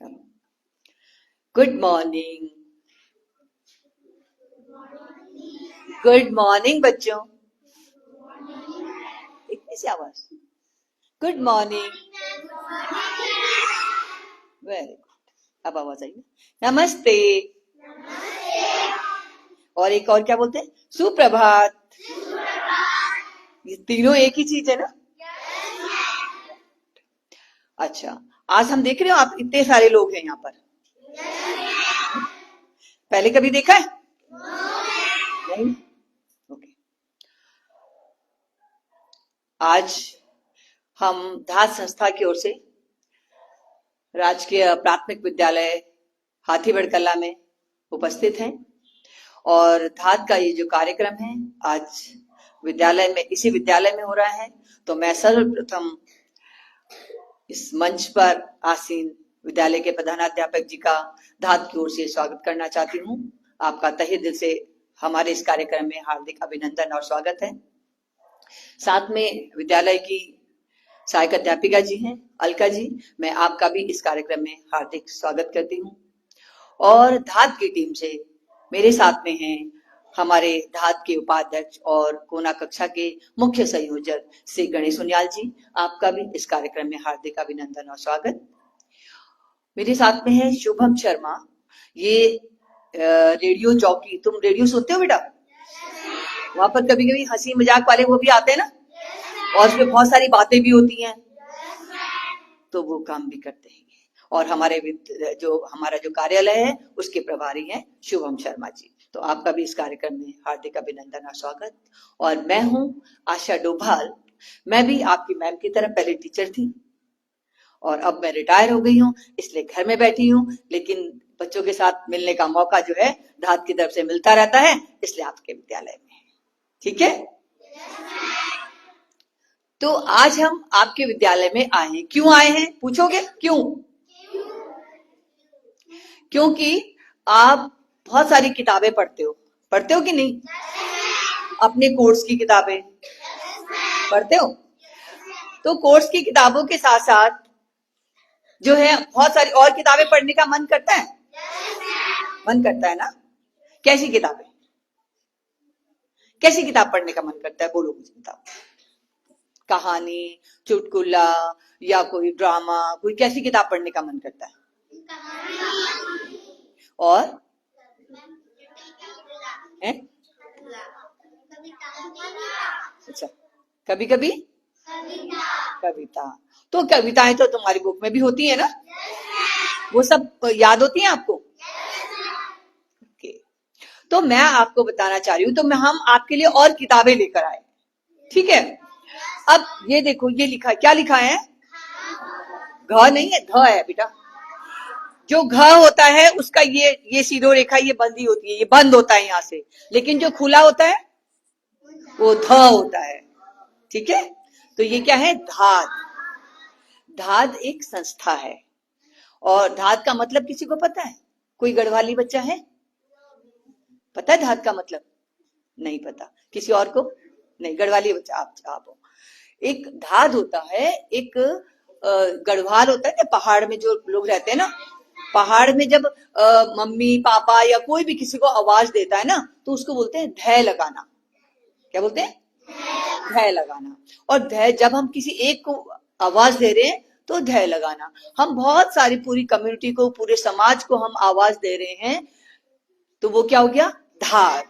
Good morning. Good morning बच्चों। इतनी सी आवाज। Good morning. Very good. अब आवाज आई ना। नमस्ते। और एक और क्या बोलते हैं? सुप्रभात। ये तीनों एक ही चीज है ना। अच्छा, आज हम देख रहे हो आप इतने सारे लोग हैं यहाँ पर। पहले कभी देखा है? नहीं। ओके। आज हम धात संस्था की ओर से राजकीय प्राथमिक विद्यालय हाथीबड़ कला में उपस्थित हैं और धात का ये जो कार्यक्रम है आज विद्यालय में, इसी विद्यालय में हो रहा है। तो मैं सर्वप्रथम इस मंच पर आसीन विद्यालय के प्रधानाध्यापक जी का धात की ओर से स्वागत करना चाहती हूँ। आपका तहे दिल से हमारे इस कार्यक्रम में हार्दिक अभिनंदन और स्वागत है। साथ में विद्यालय की सहायक अध्यापिका जी हैं अलका जी, मैं आपका भी इस कार्यक्रम में हार्दिक स्वागत करती हूँ। और धात की टीम से मेरे साथ में हैं हमारे धात के उपाध्यक्ष और कोना कक्षा के मुख्य संयोजक श्री गणेश उनियाल जी, आपका भी इस कार्यक्रम में हार्दिक अभिनंदन और स्वागत। मेरे साथ में है शुभम शर्मा, ये रेडियो जॉकी। तुम रेडियो सुनते हो बेटा? वहां पर कभी कभी हंसी मजाक वाले वो भी आते हैं ना, और उसमें बहुत सारी बातें भी होती हैं, तो वो काम भी करते हैं। और हमारे हमारा जो कार्यालय है उसके प्रभारी हैं शुभम शर्मा जी। तो आपका भी इस कार्यक्रम में हार्दिक अभिनंदन और स्वागत। और मैं हूं आशा डोभाल। मैं भी आपकी मैम की तरह पहले टीचर थी और अब मैं रिटायर हो गई हूँ, इसलिए घर में बैठी हूँ, लेकिन बच्चों के साथ मिलने का मौका जो है धात की तरफ से मिलता रहता है, इसलिए आपके विद्यालय में। ठीक है। तो आज हम आपके विद्यालय में आए हैं। क्यों आए हैं पूछोगे? क्यों? क्योंकि आप बहुत सारी किताबें पढ़ते हो कि नहीं? अपने कोर्स की किताबें पढ़ते हो? तो कोर्स की किताबों के साथ साथ जो है बहुत सारी और किताबें पढ़ने का मन करता है। मन करता है ना? कैसी किताबें? कैसी किताब पढ़ने का मन करता है? बोलो मुझे बताओ। कहानी, चुटकुला या कोई ड्रामा, कोई कैसी किताब पढ़ने का मन करता है? और है? अच्छा, कभी कभी कविता। तो कविताएं तो तुम्हारी बुक में भी होती है ना? वो सब याद होती हैं आपको? ओके। तो मैं आपको बताना चाह रही हूँ, तो हम आपके लिए और किताबें लेकर आए। ठीक है। अब ये देखो, ये लिखा, क्या लिखा है? घ नहीं है, ध है बेटा। जो घ होता है उसका ये सीधो रेखा ये बंदी होती है, ये बंद होता है यहाँ से, लेकिन जो खुला होता है वो ध होता है। ठीक है। तो ये क्या है? धात। धात एक संस्था है। और धात का मतलब किसी को पता है? कोई गढ़वाली बच्चा है? पता है धात का मतलब? नहीं पता। किसी और को? नहीं, गढ़वाली बच्चा आप हो। एक धात होता है, एक गढ़वाल होता है ना, पहाड़ में जो लोग रहते हैं ना, पहाड़ में जब मम्मी पापा या कोई भी किसी को आवाज देता है ना, तो उसको बोलते हैं धै लगाना। क्या बोलते हैं? धै लगाना। और धै, जब हम किसी एक को आवाज दे रहे हैं तो धै लगाना। हम बहुत सारी पूरी कम्युनिटी को, पूरे समाज को हम आवाज दे रहे हैं, तो वो क्या हो गया? धात।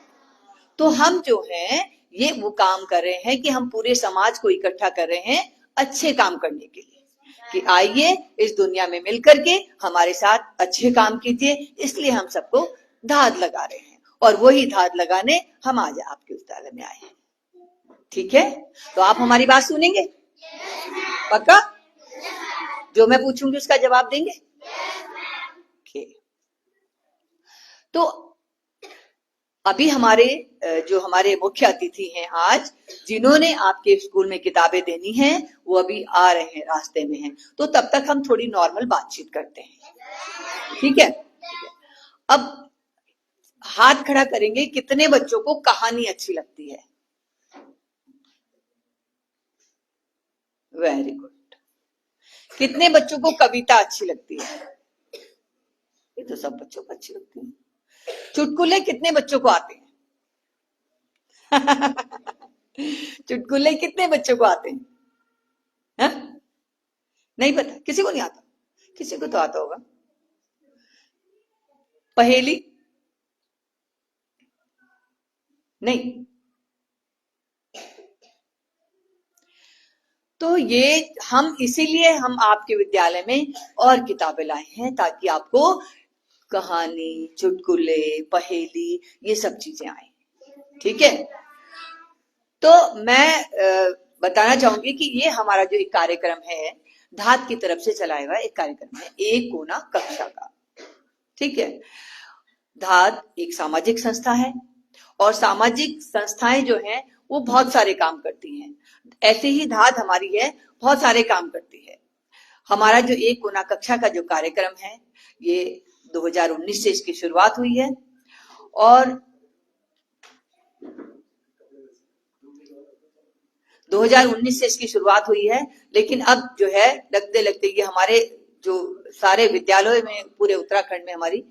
तो हम जो है ये वो काम कर रहे हैं कि हम पूरे समाज को इकट्ठा कर रहे हैं अच्छे काम करने के लिए, कि आइए इस दुनिया में मिलकर के हमारे साथ अच्छे काम कीजिए, इसलिए हम सबको धात लगा रहे हैं। और वही धात लगाने हम आज आपके विद्यालय में आए हैं। ठीक है। तो आप हमारी बात सुनेंगे? पक्का? जो मैं पूछूंगी उसका जवाब देंगे? तो अभी हमारे मुख्य अतिथि हैं आज, जिन्होंने आपके स्कूल में किताबें देनी हैं, वो अभी आ रहे हैं, रास्ते में हैं। तो तब तक हम थोड़ी नॉर्मल बातचीत करते हैं। ठीक है। अब हाथ खड़ा करेंगे, कितने बच्चों को कहानी अच्छी लगती है? Very good. कितने बच्चों को कविता अच्छी लगती है? ये तो सब बच्चों को अच्छी लगती है। चुटकुले कितने बच्चों को आते हैं? चुटकुले कितने बच्चों को आते हैं? हा? नहीं पता, किसी को नहीं आता? किसी को तो आता होगा। पहेली नहीं। तो ये हम इसीलिए हम आपके विद्यालय में और किताबें लाए हैं ताकि आपको कहानी, चुटकुले, पहेली, ये सब चीजें आए। ठीक है, तो मैं बताना चाहूंगी कि ये हमारा जो एक कार्यक्रम है, धात की तरफ से चलाया हुआ एक कार्यक्रम है, एक कोना कक्षा का। ठीक है, धात एक सामाजिक संस्था है और सामाजिक संस्थाएं जो हैं वो बहुत सारे काम करती हैं। ऐसे ही धात हमारी है, बहुत सारे काम करती है। हमारा जो एक कोना कक्षा का जो कार्यक्रम है, ये 2019 से इसकी शुरुआत हुई है और 2019 से इसकी शुरुआत हुई है। लेकिन अब जो है लगते लगते ये हमारे जो सारे विद्यालयों में पूरे उत्तराखंड में हमारी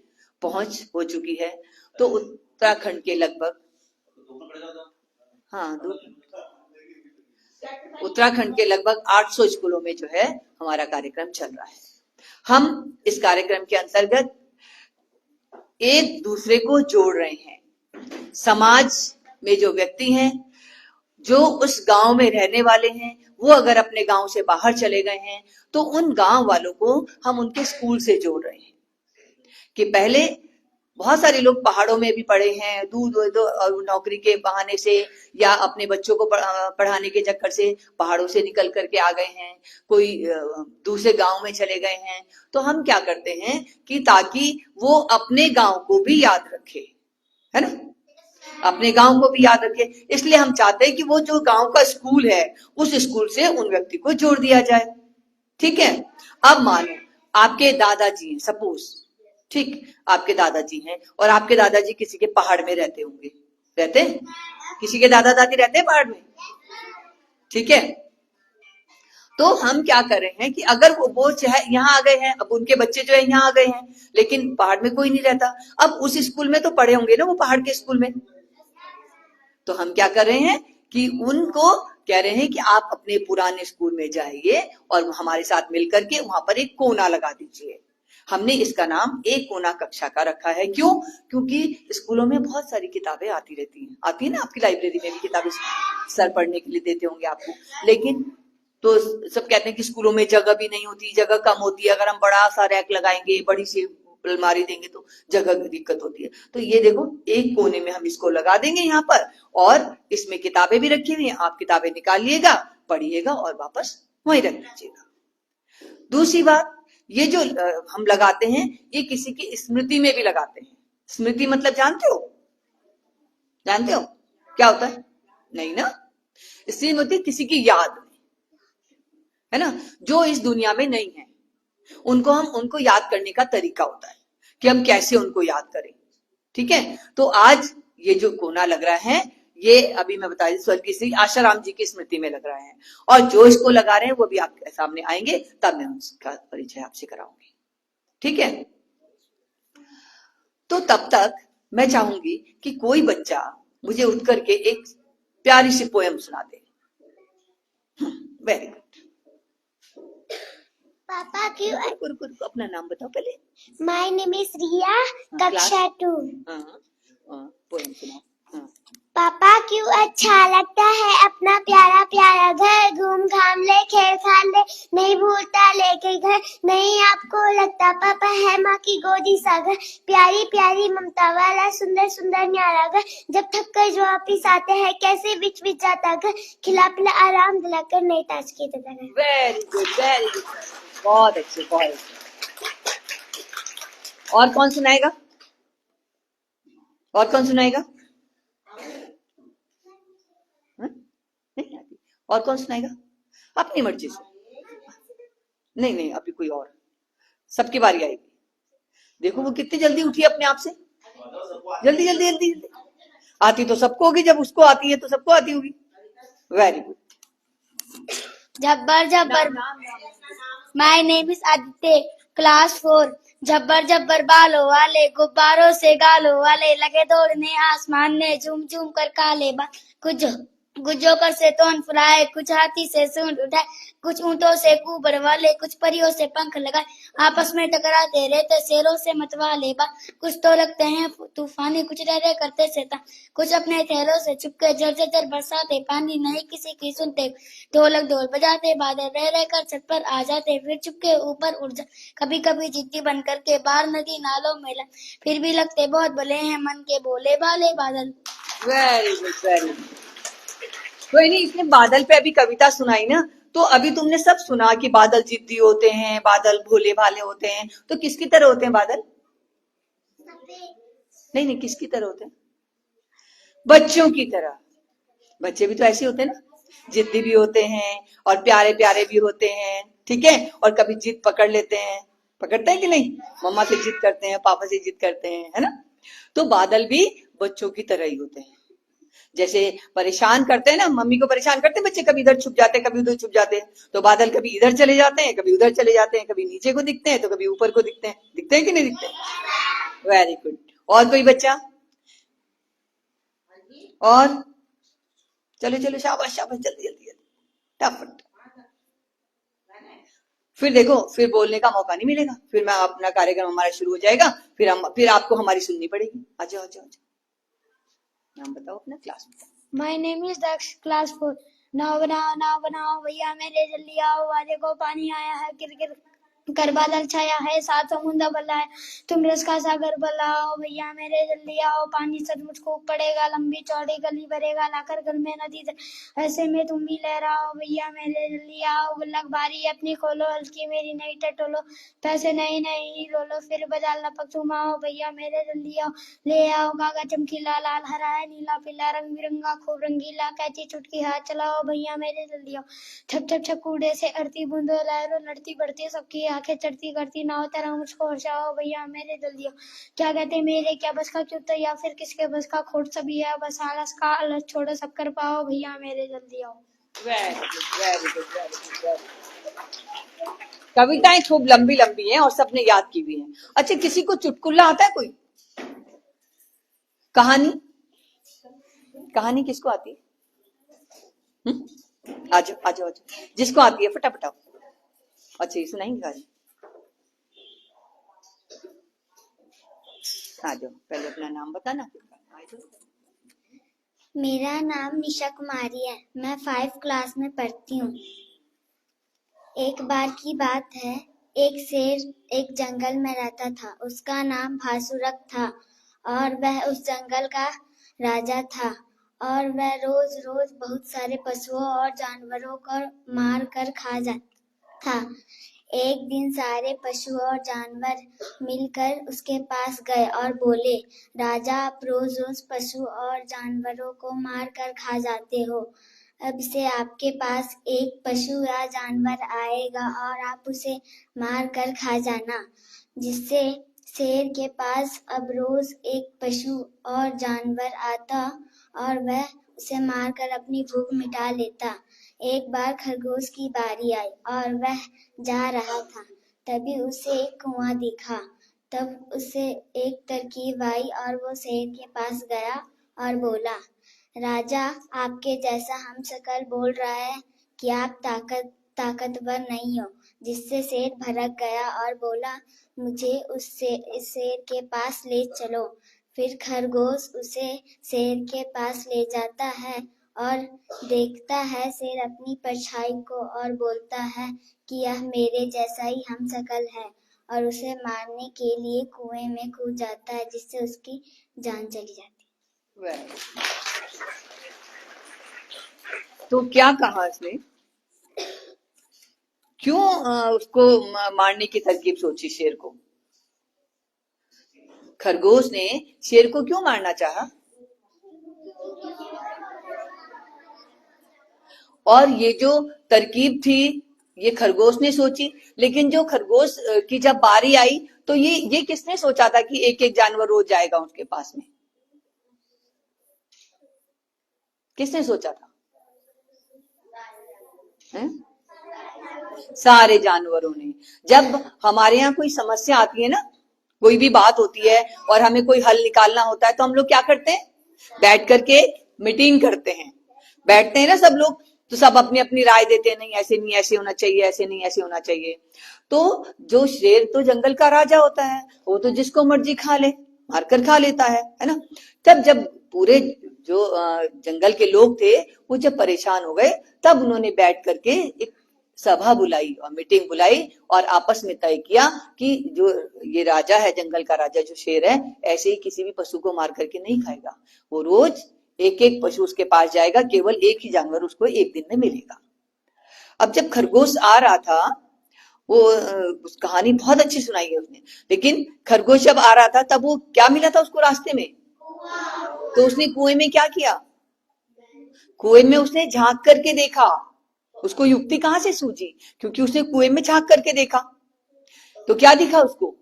पहुंच हो चुकी है। तो उत्तराखंड के लगभग उत्तराखंड के लगभग 800 स्कूलों में जो है हमारा कार्यक्रम चल रहा है। हम इस कार्यक्रम के अंतर्गत एक दूसरे को जोड़ रहे हैं। समाज में जो व्यक्ति हैं, जो उस गांव में रहने वाले हैं, वो अगर अपने गांव से बाहर चले गए हैं तो उन गांव वालों को हम उनके स्कूल से जोड़ रहे हैं। कि पहले बहुत सारे लोग पहाड़ों में भी पढ़े हैं, दूर दूर नौकरी के बहाने से या अपने बच्चों को पढ़ाने के चक्कर से पहाड़ों से निकल करके आ गए हैं, कोई दूसरे गांव में चले गए हैं। तो हम क्या करते हैं कि ताकि वो अपने गांव को भी याद रखे, है ना, अपने गांव को भी याद रखे, इसलिए हम चाहते हैं कि वो जो गांव का स्कूल है उस स्कूल से उन व्यक्ति को जोड़ दिया जाए। ठीक है, अब मानो आपके दादाजी, सपोज, ठीक, आपके दादाजी हैं और आपके दादाजी किसी के पहाड़ में रहते होंगे, रहते हैं? किसी के दादा दादी रहते हैं पहाड़ में? ठीक है, तो हम क्या कर रहे हैं कि अगर वो यहाँ आ गए हैं, अब उनके बच्चे जो है यहाँ आ गए हैं, लेकिन पहाड़ में कोई नहीं रहता, अब उस स्कूल में तो पढ़े होंगे ना वो पहाड़ के स्कूल में। तो हम क्या कर रहे हैं कि उनको कह रहे हैं कि आप अपने पुराने स्कूल में जाइए और हमारे साथ मिलकर के वहां पर एक कोना लगा दीजिए। हमने इसका नाम एक कोना कक्षा का रखा है। क्यों? क्योंकि स्कूलों में बहुत सारी किताबें आती रहती हैं, आती है ना, आपकी लाइब्रेरी में भी किताबें सर पढ़ने के लिए देते होंगे आपको, लेकिन तो सब कहते हैं कि स्कूलों में जगह भी नहीं होती, जगह कम होती है, अगर हम बड़ा सा रैक लगाएंगे, बड़ी सी अलमारी देंगे तो जगह की दिक्कत होती है। तो ये देखो, एक कोने में हम इसको लगा देंगे यहाँ पर और इसमें किताबें भी रखी हुई हैं, आप किताबें निकालिएगा, पढ़िएगा और वापस वहीं रख दीजिएगा। दूसरी बात, ये जो हम लगाते हैं ये किसी की स्मृति में भी लगाते हैं। स्मृति मतलब जानते हो? जानते हो क्या होता है? नहीं ना, स्मृति किसी की याद में, है ना, जो इस दुनिया में नहीं है, उनको याद करने का तरीका होता है कि हम कैसे उनको याद करें। ठीक है, तो आज ये जो कोना लग रहा है, ये अभी मैं बता दी स्वर्गीय श्री आशाराम जी की स्मृति में लग रहा है और जो इसको लगा रहे हैं वो भी आपके सामने आएंगे, तब मैं उसका परिचय आपसे कराऊंगी। ठीक है, तो तब तक मैं चाहूंगी कि कोई बच्चा मुझे उठ करके एक प्यारी सी पोयम सुना दे। Very good. पापा क्यों अपना नाम बताओ पहले। माय नेम इज रिया, कक्षा 2। पोयम सुनाओ। पापा क्यों अच्छा लगता है अपना प्यारा प्यारा घर, घूम घाम ले, खेल खान ले, नहीं भूलता लेके घर, नहीं आपको लगता पापा है माँ की गोदी सा घर, प्यारी प्यारी ममता वाला सुंदर सुंदर न्यारा घर, जब थक कर जो वापिस आते हैं कैसे बिच बिच जाता घर, खिला पिला आराम दिलाकर नहीं ताज के देता घर। वेरी गुड, वेरी गुड, बहुत अच्छे, बहुत अच्छे। और कौन सुनाएगा? और कौन सुनाएगा? नहीं आती? और कौन सुनाएगा? अपनी मर्जी से। नहीं नहीं, अभी कोई और, सबकी बारी आएगी। देखो वो कितनी जल्दी उठी अपने आप से, जल्दी जल्दी जल्दी जल्दी। आती तो सबको होगी, जब उसको आती है तो सबको आती होगी। Very good. Jabbar Jabbar. My name is Aditya, class 4। जब्बर जब्बर बालों वाले, गुब्बारों से गालों वाले, लगे दौड़ने आसमान में, झूम झूम कर काले बाल। कुछ गुज्जोकर से तोन फुलाए, कुछ हाथी से सूंड उठाए, कुछ ऊंटों से कुबर वाले, कुछ परियों से पंख लगाए, आपस में टकराते रहते शेरों से मतवाले बा। कुछ तो लगते हैं तूफानी, कुछ रह रह करते शैतान, कुछ अपने ठहरों से चुपके झरझर बरसाते पानी, नहीं किसी की सुनते, ढोलक ढोल बजाते, बादल रह रह कर छत पर आ जाते, फिर चुपके ऊपर उड़ जा। कभी कभी जिद्दी बन करके बाहर नदी नालों में फिर भी लगते बहुत भले हैं मन के भोले भाले बादल। Very good, very good. कोई नहीं, इसने बादल पे अभी कविता सुनाई ना, तो अभी तुमने सब सुना कि बादल जिद्दी होते हैं, बादल भोले भाले होते हैं। तो किसकी तरह होते हैं बादल? नहीं नहीं, किसकी तरह होते हैं? बच्चों की तरह। बच्चे भी तो ऐसे होते हैं ना, जिद्दी भी होते हैं और प्यारे प्यारे भी होते हैं, ठीक है। और कभी जिद पकड़ लेते हैं, पकड़ते हैं कि नहीं? मम्मा से जिद करते हैं, पापा से जिद करते हैं, है ना। तो बादल भी बच्चों की तरह ही होते हैं। जैसे परेशान करते हैं ना, मम्मी को परेशान करते हैं बच्चे, कभी इधर छुप जाते हैं, कभी उधर छुप जाते हैं। तो बादल कभी इधर चले जाते हैं, कभी उधर चले जाते हैं, कभी नीचे को दिखते हैं तो कभी ऊपर को दिखते हैं। दिखते हैं कि नहीं दिखते? Very good. और कोई बच्चा? और चलो चलो, शाबाश शाबाश, जल्दी जल्दी जल्दी, फटाफट। फिर देखो, फिर बोलने का मौका नहीं मिलेगा, फिर मैं अपना कार्यक्रम हमारा शुरू हो जाएगा, फिर आपको हमारी सुननी पड़ेगी। आ जाओ आ जाओ आ जाओ। नाम बताओ अपना, क्लास बताओ। My name is Daksh, class 4। नाव बनाओ भैया मेरे जल्दी आओ, वादे को पानी आया है, किर कर बादल छाया है, साथ समुद्र भला है, तुम रस का सागर भलाओ, भैया मेरे जल्दी आओ, पानी सचमुच खूब पड़ेगा, लंबी चौड़ी गली भरेगा, लाकर घर में नदी ऐसे में तुम भी लहराओ, भैया मेरे जल्दी आओ, गुल्लक बारी अपनी खोलो, हल्की मेरी नई टटोलो, पैसे नहीं नहीं लो लो, फिर बाजार लपक तुम आओ, भैया मेरे जल्दी आओ, ले आओ गागा चमकीला, लाल हरा है नीला पीला, रंग बिरंगा खूब रंगीला, कैची चुटकी हाथ चलाओ, भैया मेरे जल्दी आओ, छप छप छप कूड़े से अड़ती बूंदों लहरों लड़ती बढ़ती, सबकी आंखें चढ़ती करती नाव तरह मुझको हर्षाओ, भैया मेरे जल्दी आओ, क्या कहते मेरे क्या बस का क्यों, या फिर किसके बस का खोट सभी है, बस आलस का आलस छोड़ो सब कर पाओ, भैया मेरे जल्दी आओ। Very good, very good, very good, very good. कविताएं खूब लंबी लंबी हैं और सबने याद की भी हैं। अच्छा, किसी को चुटकुला आता है कोई? कहानी? कहानी किसको आती है? आ जाओ आ जाओ आ जाओ, जिसको आती है फटाफट आओ। अच्छा, ये सुनाएंगे कहानी? आ जाओ, पहले अपना नाम बताना। आ जाओ। मेरा नाम निशा कुमारी है, मैं 5 क्लास में पढ़ती हूँ। एक बार की बात है, एक शेर एक जंगल में रहता था, उसका नाम भासुरक था और वह उस जंगल का राजा था और वह रोज रोज बहुत सारे पशुओं और जानवरों को मार कर खा जाता था। एक दिन सारे पशु और जानवर मिलकर उसके पास गए और बोले, राजा आप रोज रोज पशु और जानवरों को मार कर खा जाते हो, अब से आपके पास एक पशु या जानवर आएगा और आप उसे मार कर खा जाना। जिससे शेर के पास अब रोज एक पशु और जानवर आता और वह उसे मारकर अपनी भूख मिटा लेता। एक बार खरगोश की बारी आई और वह जा रहा था, तभी उसे एक कुआं दिखा। तब उसे एक तरकीब आई और वो शेर के पास गया और बोला, राजा आपके जैसा हम शकल बोल रहा है कि आप ताकतवर नहीं हो। जिससे शेर भड़क गया और बोला, मुझे इस शेर के पास ले चलो। फिर खरगोश उसे शेर के पास ले जाता है और देखता है शेर अपनी परछाई को और बोलता है कि यह मेरे जैसा ही हम शकल है और उसे मारने के लिए कुएं में कूद जाता है, जिससे उसकी जान चली जाती है। तो क्या कहा इसने? क्यों उसको मारने की तरकीब सोची शेर को? खरगोश ने शेर को क्यों मारना चाहा? और ये जो तरकीब थी ये खरगोश ने सोची, लेकिन जो खरगोश की जब बारी आई तो ये किसने सोचा था कि एक एक जानवर रोज जाएगा उसके पास में? किसने सोचा था? सारे जानवरों ने। जब हमारे यहाँ कोई समस्या आती है ना, कोई भी बात होती है और हमें कोई हल निकालना होता है, तो हम लोग क्या करते हैं, बैठ करके मीटिंग करते हैं, बैठते हैं ना सब लोग, तो सब अपनी अपनी राय देते हैं, नहीं ऐसे नहीं, ऐसे होना चाहिए, ऐसे नहीं, ऐसे होना चाहिए। तो जो शेर तो जंगल का राजा होता है, वो तो जिसको मर्जी खा ले, मारकर खा लेता है ना। तब जब पूरे जो जंगल के लोग थे वो जब परेशान हो गए, तब उन्होंने बैठ करके एक सभा बुलाई और मीटिंग बुलाई और आपस में तय किया कि जो ये राजा है, जंगल का राजा जो शेर है, ऐसे ही किसी भी पशु को मार करके नहीं खाएगा। वो रोज एक एक पशु उसके पास जाएगा, केवल एक ही जानवर उसको एक दिन में मिलेगा। अब जब खरगोश आ रहा था, वो उस कहानी बहुत अच्छी सुनाई है उसने, लेकिन खरगोश जब आ रहा था तब वो क्या मिला था उसको रास्ते में, तो उसने कुएं में क्या किया, कुएं में उसने झांक करके देखा। उसको युक्ति कहां से सूझी, क्योंकि उसने कुएं में झांक करके देखा। तो क्या दिखा उसको,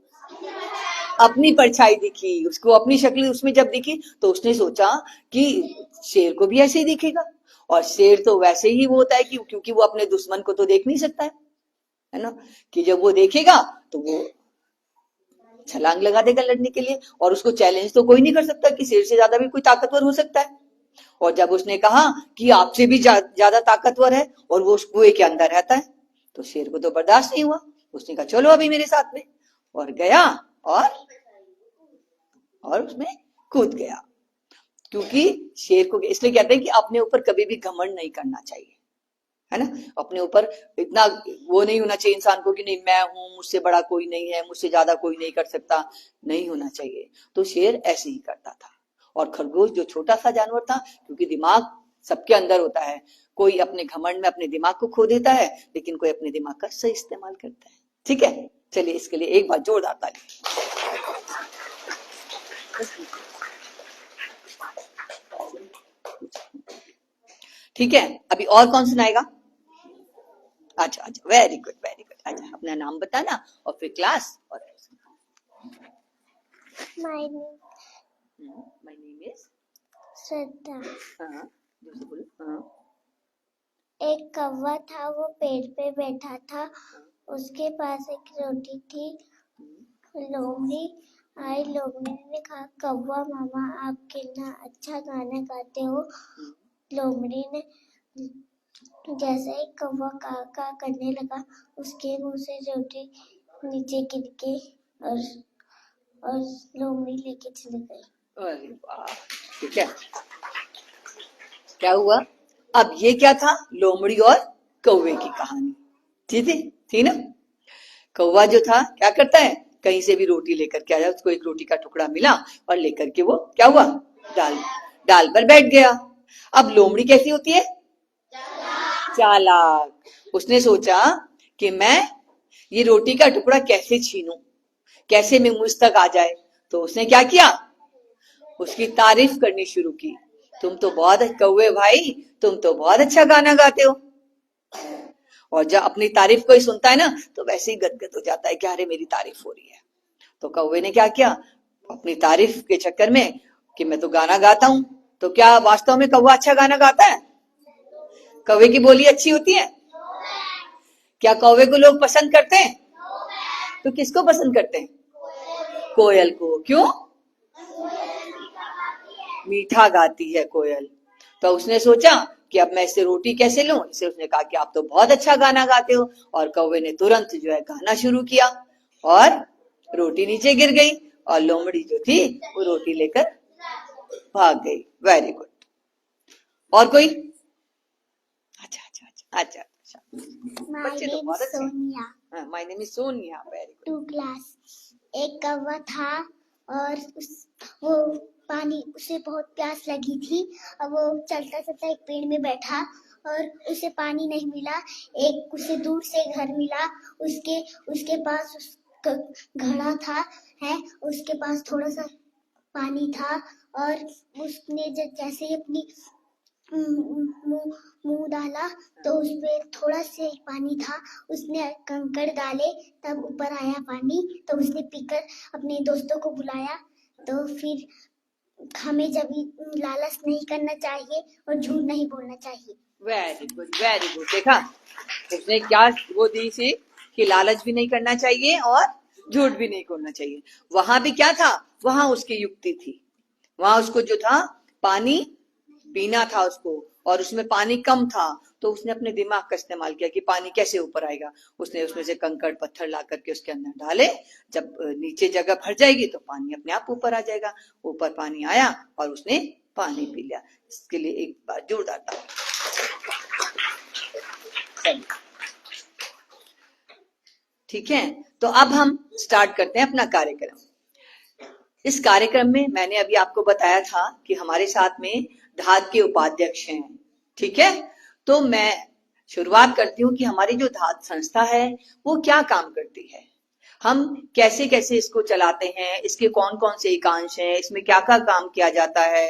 अपनी परछाई दिखी उसको, अपनी शक्ल उसमें जब दिखी तो उसने सोचा कि शेर को भी ऐसे ही दिखेगा। और शेर तो वैसे ही वो होता है कि क्योंकि वो अपने दुश्मन को तो देख नहीं सकता है ना, कि जब वो देखेगा तो वो छलांग लगा देगा लड़ने के लिए, और उसको चैलेंज तो कोई नहीं कर सकता कि शेर से ज्यादा भी कोई ताकतवर हो सकता है। और जब उसने कहा कि आपसे भी ज्यादा ताकतवर है और वो उस कुएं के अंदर रहता है, तो शेर को तो बर्दाश्त नहीं हुआ। उसने कहा चलो अभी मेरे साथ में, और गया और उसमें कूद गया। क्योंकि शेर को इसलिए कहते हैं कि अपने ऊपर कभी भी घमंड नहीं करना चाहिए, है ना। अपने ऊपर इतना वो नहीं होना चाहिए इंसान को कि नहीं मैं हूं, मुझसे बड़ा कोई नहीं है, मुझसे ज्यादा कोई नहीं कर सकता, नहीं होना चाहिए। तो शेर ऐसे ही करता था। और खरगोश जो छोटा सा जानवर था, क्योंकि दिमाग सबके अंदर होता है, कोई अपने घमंड में अपने दिमाग को खो देता है, लेकिन कोई अपने दिमाग का सही इस्तेमाल करता है। ठीक है, चलिए इसके लिए एक बार जोरदार ताली। ठीक है, अभी और कौन सुनाएगा? अच्छा अच्छा, वेरी गुड वेरी गुड। अच्छा, अपना नाम बताना और फिर क्लास। और माय नेम इज श्रद्धा। हाँ, दूसरे बोलो। हाँ, एक कौवा था, वो पेड़ पे बैठा था, उसके पास एक रोटी थी। लोमड़ी आई, लोमड़ी ने कहा कौवा मामा आप कितना अच्छा गाना गाते हो। लोमड़ी ने जैसे ही कौवा का करने लगा, उसके मुंह से रोटी नीचे गिर गई और लोमड़ी लेके चली गई। अरे वाह, ठीक है। क्या हुआ? अब ये क्या था, लोमड़ी और कौवे की कहानी थी ना। कौवा जो था क्या करता है, कहीं से भी रोटी लेकर के आया, उसको एक रोटी का टुकड़ा मिला और लेकर के वो क्या हुआ, डाल पर बैठ गया। अब लोमड़ी कैसी होती है, चालाक। उसने सोचा कि मैं ये रोटी का टुकड़ा कैसे छीनूं, कैसे मैं मुझ तक आ जाए। तो उसने क्या किया, उसकी तारीफ करनी शुरू की। तुम तो बहुत कौवे भाई, तुम तो बहुत अच्छा गाना गाते हो। और जब अपनी तारीफ कोई सुनता है ना, तो वैसे ही गदगद हो जाता है कि अरे मेरी तारीफ हो रही है। तो कौवे ने क्या किया, अपनी तारीफ के चक्कर में कि मैं तो गाना गाता हूं, तो क्या वास्तव में कौवा अच्छा गाना गाता है? कौवे की बोली अच्छी होती है? क्या कौवे को लोग पसंद करते हैं? तो किसको पसंद करते हैं? कोयल को। क्यों? मीठा गाती है कोयल। तो उसने सोचा कि अब मैं इससे रोटी कैसे लूं। इसे उसने कहा कि आप तो बहुत अच्छा गाना गाते हो, और कौवे ने तुरंत जो है गाना शुरू किया और रोटी नीचे गिर गई, और लोमड़ी जो थी वो रोटी लेकर भाग गई। Very good. और कोई? अच्छा अच्छा अच्छा अच्छा अच्छा, बच्चे तो बहुत अच्छे। My name is Sonia. Very good. 2 class. एक कौवा था और वो पानी, उसे बहुत प्यास लगी थी और वो चलता चलता एक पेड़ में बैठा और उसे पानी नहीं मिला। एक उसे दूर से घर मिला, उसके पास घड़ा था है, उसके पास थोड़ा सा पानी था और उसने जैसे ही अपनी मुंह डाला तो उसमें थोड़ा से पानी था। उसने कंकड़ डाले तब ऊपर आया पानी, तो उसने पीकर अपने दोस्तों को बुलाया। तो फिर हमें जब लालच नहीं करना चाहिए और झूठ नहीं बोलना चाहिए। Very good, very good. देखा उसने क्या वो दी सी कि लालच भी नहीं करना चाहिए और झूठ भी नहीं बोलना चाहिए। वहां भी क्या था, वहां उसकी युक्ति थी। वहां उसको जो था पानी पीना था उसको, और उसमें पानी कम था, तो उसने अपने दिमाग का इस्तेमाल किया कि पानी कैसे ऊपर आएगा। उसने उसमें से कंकड़ पत्थर ला करके उसके अंदर डाले, जब नीचे जगह भर जाएगी तो पानी अपने आप ऊपर आ जाएगा। ऊपर पानी आया और उसने पानी पी लिया। इसके लिए एक बार जोरदार ताली। ठीक है, तो अब हम स्टार्ट करते हैं अपना कार्यक्रम। इस कार्यक्रम में मैंने अभी आपको बताया था कि हमारे साथ में धात के उपाध्यक्ष हैं। ठीक है, तो मैं शुरुआत करती हूँ कि हमारी जो धात संस्था है वो क्या काम करती है, हम कैसे कैसे इसको चलाते हैं, इसके कौन कौन से एकांश हैं, इसमें क्या क्या काम किया जाता है,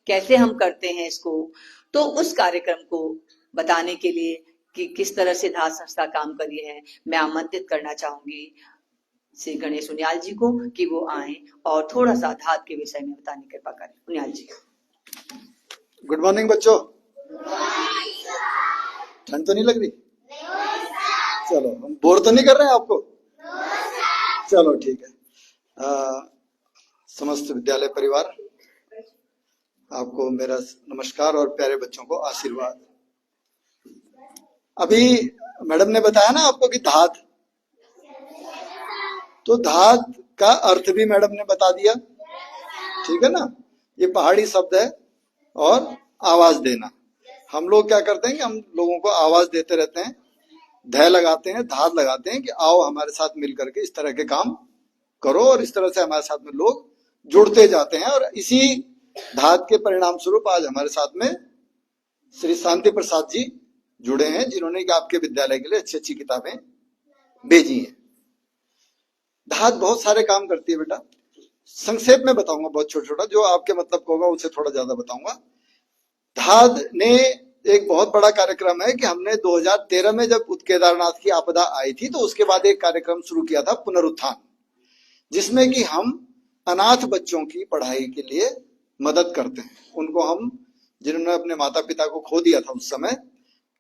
कैसे हम करते हैं इसको। तो उस कार्यक्रम को बताने के लिए कि किस तरह से धात संस्था काम कर रही है, मैं आमंत्रित करना चाहूंगी श्री गणेश उनियाल जी को कि वो आए और थोड़ा सा धात के विषय में बताने की कृपा करें। उनियाल जी। गुड मॉर्निंग बच्चों। ठंड तो नहीं लग रही? चलो, हम बोर तो नहीं कर रहे हैं आपको? चलो ठीक है। समस्त विद्यालय परिवार, आपको मेरा नमस्कार और प्यारे बच्चों को आशीर्वाद। अभी मैडम ने बताया ना आपको कि धात, तो धात का अर्थ भी मैडम ने बता दिया। ठीक है ना, ये पहाड़ी शब्द है और आवाज देना। हम लोग क्या करते हैं कि हम लोगों को आवाज देते रहते हैं, धय लगाते हैं, धात लगाते हैं कि आओ हमारे साथ मिल करके इस तरह के काम करो, और इस तरह से हमारे साथ में लोग जुड़ते जाते हैं। और इसी धात के परिणाम स्वरूप आज हमारे साथ में श्री शांति प्रसाद जी जुड़े हैं, जिन्होंने आपके विद्यालय के लिए अच्छी अच्छी किताबें भेजी हैं। धात बहुत सारे काम करती है बेटा, संक्षेप में बताऊंगा, बहुत छोटा छोटा, जो आपके मतलब को होगा उससे थोड़ा ज्यादा बताऊंगा। धात ने एक बहुत बड़ा कार्यक्रम है कि हमने 2013 में जब केदारनाथ की आपदा आई थी, तो उसके बाद एक कार्यक्रम शुरू किया था पुनरुत्थान, जिसमें कि हम अनाथ बच्चों की पढ़ाई के लिए मदद करते हैं। उनको हम, जिन्होंने अपने माता पिता को खो दिया था उस समय,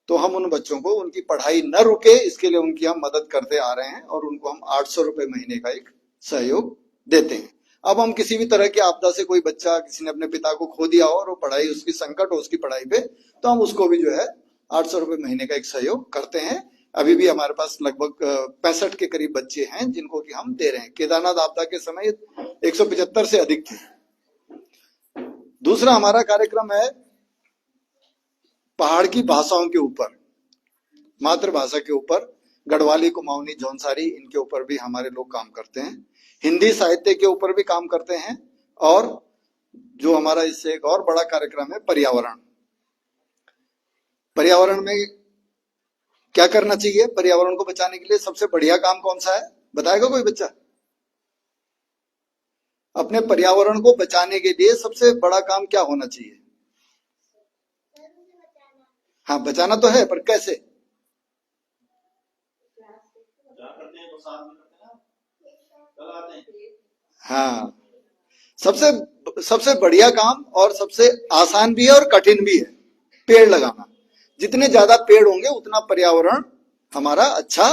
तो हम उन बच्चों को उनकी पढ़ाई न रुके इसके लिए उनकी हम मदद करते आ रहे हैं, और उनको हम 800 रुपए महीने का एक सहयोग देते हैं। अब हम किसी भी तरह की आपदा से, कोई बच्चा, किसी ने अपने पिता को खो दिया और वो पढ़ाई, उसकी संकट हो उसकी पढ़ाई पे, तो हम उसको भी जो है 800 रुपए महीने का एक सहयोग करते हैं। अभी भी हमारे पास लगभग 65 के करीब बच्चे हैं जिनको कि हम दे रहे हैं। केदारनाथ आपदा के समय 175 से अधिक थे। दूसरा हमारा कार्यक्रम है पहाड़ की भाषाओं के ऊपर, मातृभाषा के ऊपर, गढ़वाली, कुमाऊनी, जौनसारी, इनके ऊपर भी हमारे लोग काम करते हैं। हिंदी साहित्य के ऊपर भी काम करते हैं। और जो हमारा इससे एक और बड़ा कार्यक्रम है पर्यावरण। पर्यावरण में क्या करना चाहिए, पर्यावरण को बचाने के लिए सबसे बढ़िया काम कौन सा है, बताएगा कोई बच्चा? अपने पर्यावरण को बचाने के लिए सबसे बड़ा काम क्या होना चाहिए? हाँ, बचाना तो है, पर कैसे? हाँ, सबसे बढ़िया काम और सबसे आसान भी है और कठिन भी है, पेड़ लगाना। जितने ज्यादा पेड़ होंगे उतना पर्यावरण हमारा अच्छा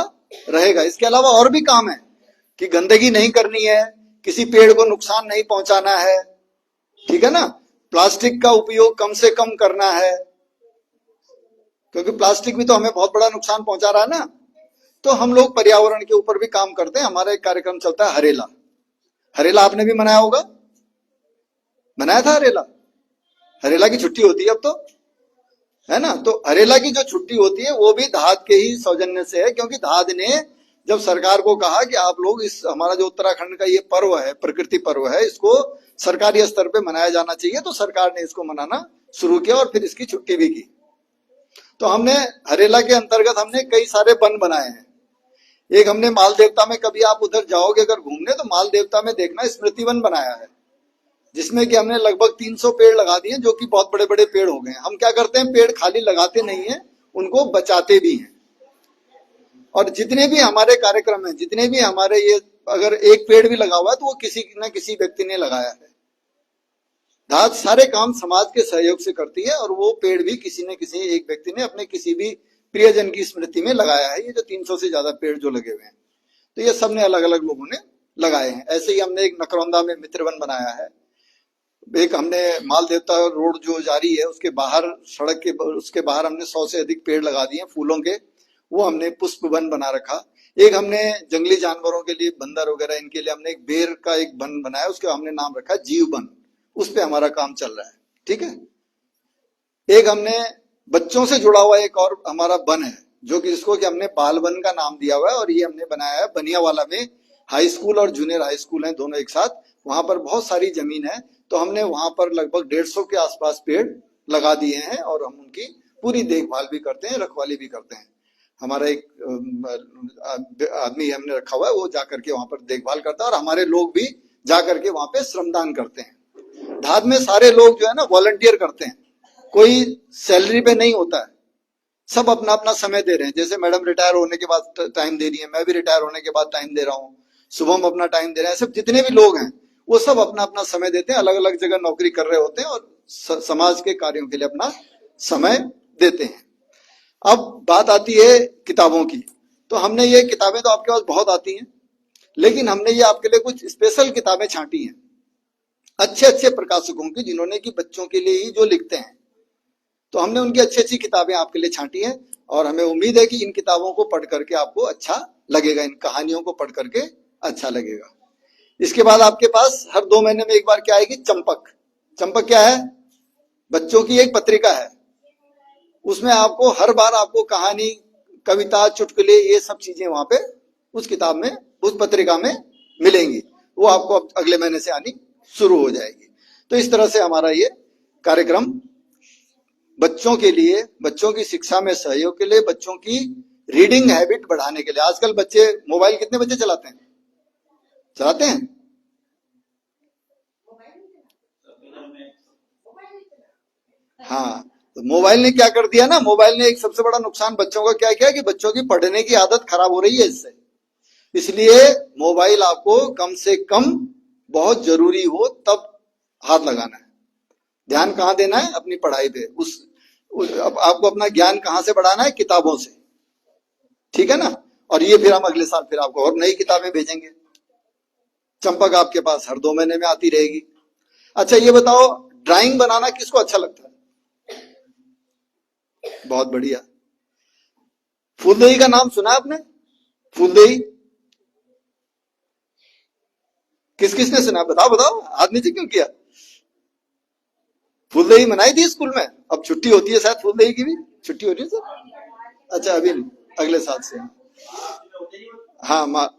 रहेगा। इसके अलावा और भी काम है कि गंदगी नहीं करनी है, किसी पेड़ को नुकसान नहीं पहुंचाना है, ठीक है ना, प्लास्टिक का उपयोग कम से कम करना है, क्योंकि प्लास्टिक भी तो हमें बहुत बड़ा नुकसान पहुंचा रहा है ना। तो हम लोग पर्यावरण के ऊपर भी काम करते हैं। हमारा एक कार्यक्रम चलता है हरेला। हरेला आपने भी मनाया होगा, मनाया था हरेला? हरेला की छुट्टी होती है अब तो, है ना। तो हरेला की जो छुट्टी होती है वो भी धात के ही सौजन्य से है, क्योंकि धात ने जब सरकार को कहा कि आप लोग इस, हमारा जो उत्तराखंड का ये पर्व है, प्रकृति पर्व है, इसको सरकारी स्तर पे मनाया जाना चाहिए, तो सरकार ने इसको मनाना शुरू किया और फिर इसकी छुट्टी भी की। तो हमने हरेला के अंतर्गत हमने कई सारे वन बनाए हैं। एक हमने माल देवता में, कभी आप उधर जाओगे अगर घूमने, तो माल देवता में देखना स्मृति वन बनाया है, जिसमें कि हमने लगभग 300 पेड़ लगा दिए, जो कि बहुत बड़े बड़े पेड़ हो गए। हम क्या करते हैं, पेड़ खाली लगाते नहीं है, उनको बचाते भी हैं। और जितने भी हमारे कार्यक्रम हैं, जितने भी हमारे ये, अगर एक पेड़ भी लगा हुआ है तो वो किसी न किसी व्यक्ति ने लगाया धात सारे काम समाज के सहयोग से करती है और वो पेड़ भी किसी न किसी एक व्यक्ति ने अपने किसी भी प्रियजन की स्मृति में लगाया है। ये जो 300 से ज्यादा पेड़ जो लगे हुए हैं, तो ये सबने अलग अलग लोगों ने लगाए हैं। ऐसे ही हमने एक नकरौंदा में मित्रवन बनाया है। एक हमने माल देवता रोड जो जारी है उसके बाहर, सड़क के उसके बाहर हमने 100 से अधिक पेड़ लगा दिए फूलों के, वो हमने पुष्प वन बना रखा। एक हमने जंगली जानवरों के लिए, बंदर वगैरह, इनके लिए हमने एक बेर का एक वन बनाया, उसका हमने नाम रखा जीव वन। उस पे हमारा काम चल रहा है, ठीक है। एक हमने बच्चों से जुड़ा हुआ एक और हमारा वन है, जो कि जिसको कि हमने बाल वन का नाम दिया हुआ है, और ये हमने बनाया है बनियावाला में। हाई स्कूल और जूनियर हाई स्कूल हैं दोनों एक साथ, वहां पर बहुत सारी जमीन है, तो हमने वहां पर लगभग 150 के आसपास पेड़ लगा दिए हैं और हम उनकी पूरी देखभाल भी करते हैं, रखवाली भी करते हैं। हमारा एक आदमी हमने रखा हुआ है, वो जाकर के वहां पर देखभाल करता है, और हमारे लोग भी जाकर के वहां पे श्रमदान करते हैं। धाद में सारे लोग जो है ना वॉलंटियर करते हैं, कोई सैलरी पे नहीं होता है, सब अपना अपना समय दे रहे हैं। जैसे मैडम रिटायर होने के बाद टाइम दे रही है, मैं भी रिटायर होने के बाद टाइम दे रहा हूँ, शुभम अपना टाइम दे रहे हैं, सब जितने भी लोग हैं वो सब अपना अपना समय देते हैं, अलग अलग जगह नौकरी कर रहे होते हैं और समाज के कार्यों के लिए अपना समय देते हैं। अब बात आती है किताबों की, तो हमने ये किताबें तो आपके पास बहुत आती हैं, लेकिन हमने ये आपके लिए कुछ स्पेशल किताबें छांटी हैं अच्छे अच्छे प्रकाशकों की, जिन्होंने कि बच्चों के लिए ही जो लिखते हैं, तो हमने उनकी अच्छी अच्छी किताबें आपके लिए छांटी हैं, और हमें उम्मीद है कि इन किताबों को पढ़ करके आपको अच्छा लगेगा, इन कहानियों को पढ़ करके अच्छा लगेगा। इसके बाद आपके पास हर 2 महीने में एक बार क्या आएगी, चंपक। चंपक क्या है, बच्चों की एक पत्रिका है, उसमें आपको हर बार आपको कहानी, कविता, चुटकुले, ये सब चीजें वहां पे उस किताब में, उस पत्रिका में मिलेंगी। वो आपको अब अगले महीने से आनी शुरू हो जाएगी। तो इस तरह से हमारा ये कार्यक्रम बच्चों के लिए, बच्चों की शिक्षा में सहयोग के लिए, बच्चों की रीडिंग हैबिट बढ़ाने के लिए। आजकल बच्चे मोबाइल, कितने बच्चे चलाते हैं? चलाते हैं? हाँ, तो मोबाइल ने क्या कर दिया ना, मोबाइल ने एक सबसे बड़ा नुकसान बच्चों का क्या किया कि बच्चों की पढ़ने की आदत खराब हो रही है इससे। इसलिए मोबाइल आपको कम से कम, बहुत जरूरी हो तब हाथ लगाना है। ध्यान कहाँ देना है? अपनी पढ़ाई पे। अब आपको अपना ज्ञान कहाँ से बढ़ाना है? किताबों से, ठीक है ना। और ये फिर हम अगले साल फिर आपको और नई किताबें भेजेंगे। चंपक आपके पास हर 2 महीने में आती रहेगी। अच्छा ये बताओ, ड्राइंग बनाना किसको अच्छा लगता है? बहुत बढ़िया। फूलदेही का नाम सुना आपने? फूलदेही किस किसने सुना? बताओ बताओ, हाथ नीचे क्यों किया? फूलदेही मनाई थी स्कूल में, अब छुट्टी होती है शायद, फूलदेही की भी छुट्टी हो रही है सर? अच्छा अभी नहीं, अगले साल से। हाँ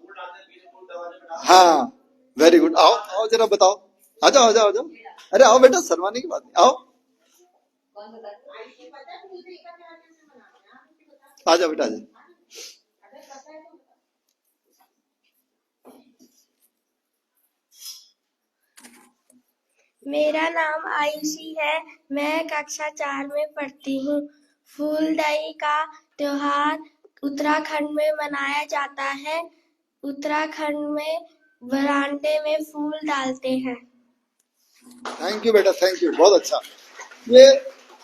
हाँ, वेरी गुड। आओ आओ जरा बताओ, आ जाओ आ जाओ आ जाओ। अरे आओ बेटा, शर्माने की बात नहीं, आओ आ जाओ बेटा, आ जाओ। मेरा नाम आयुषी है, मैं कक्षा 4 में पढ़ती हूँ। फूलदेही का त्योहार उत्तराखंड में मनाया जाता है। उत्तराखंड में बरामदे में फूल डालते हैं। थैंक यू बेटा, थैंक यू, बहुत अच्छा। ये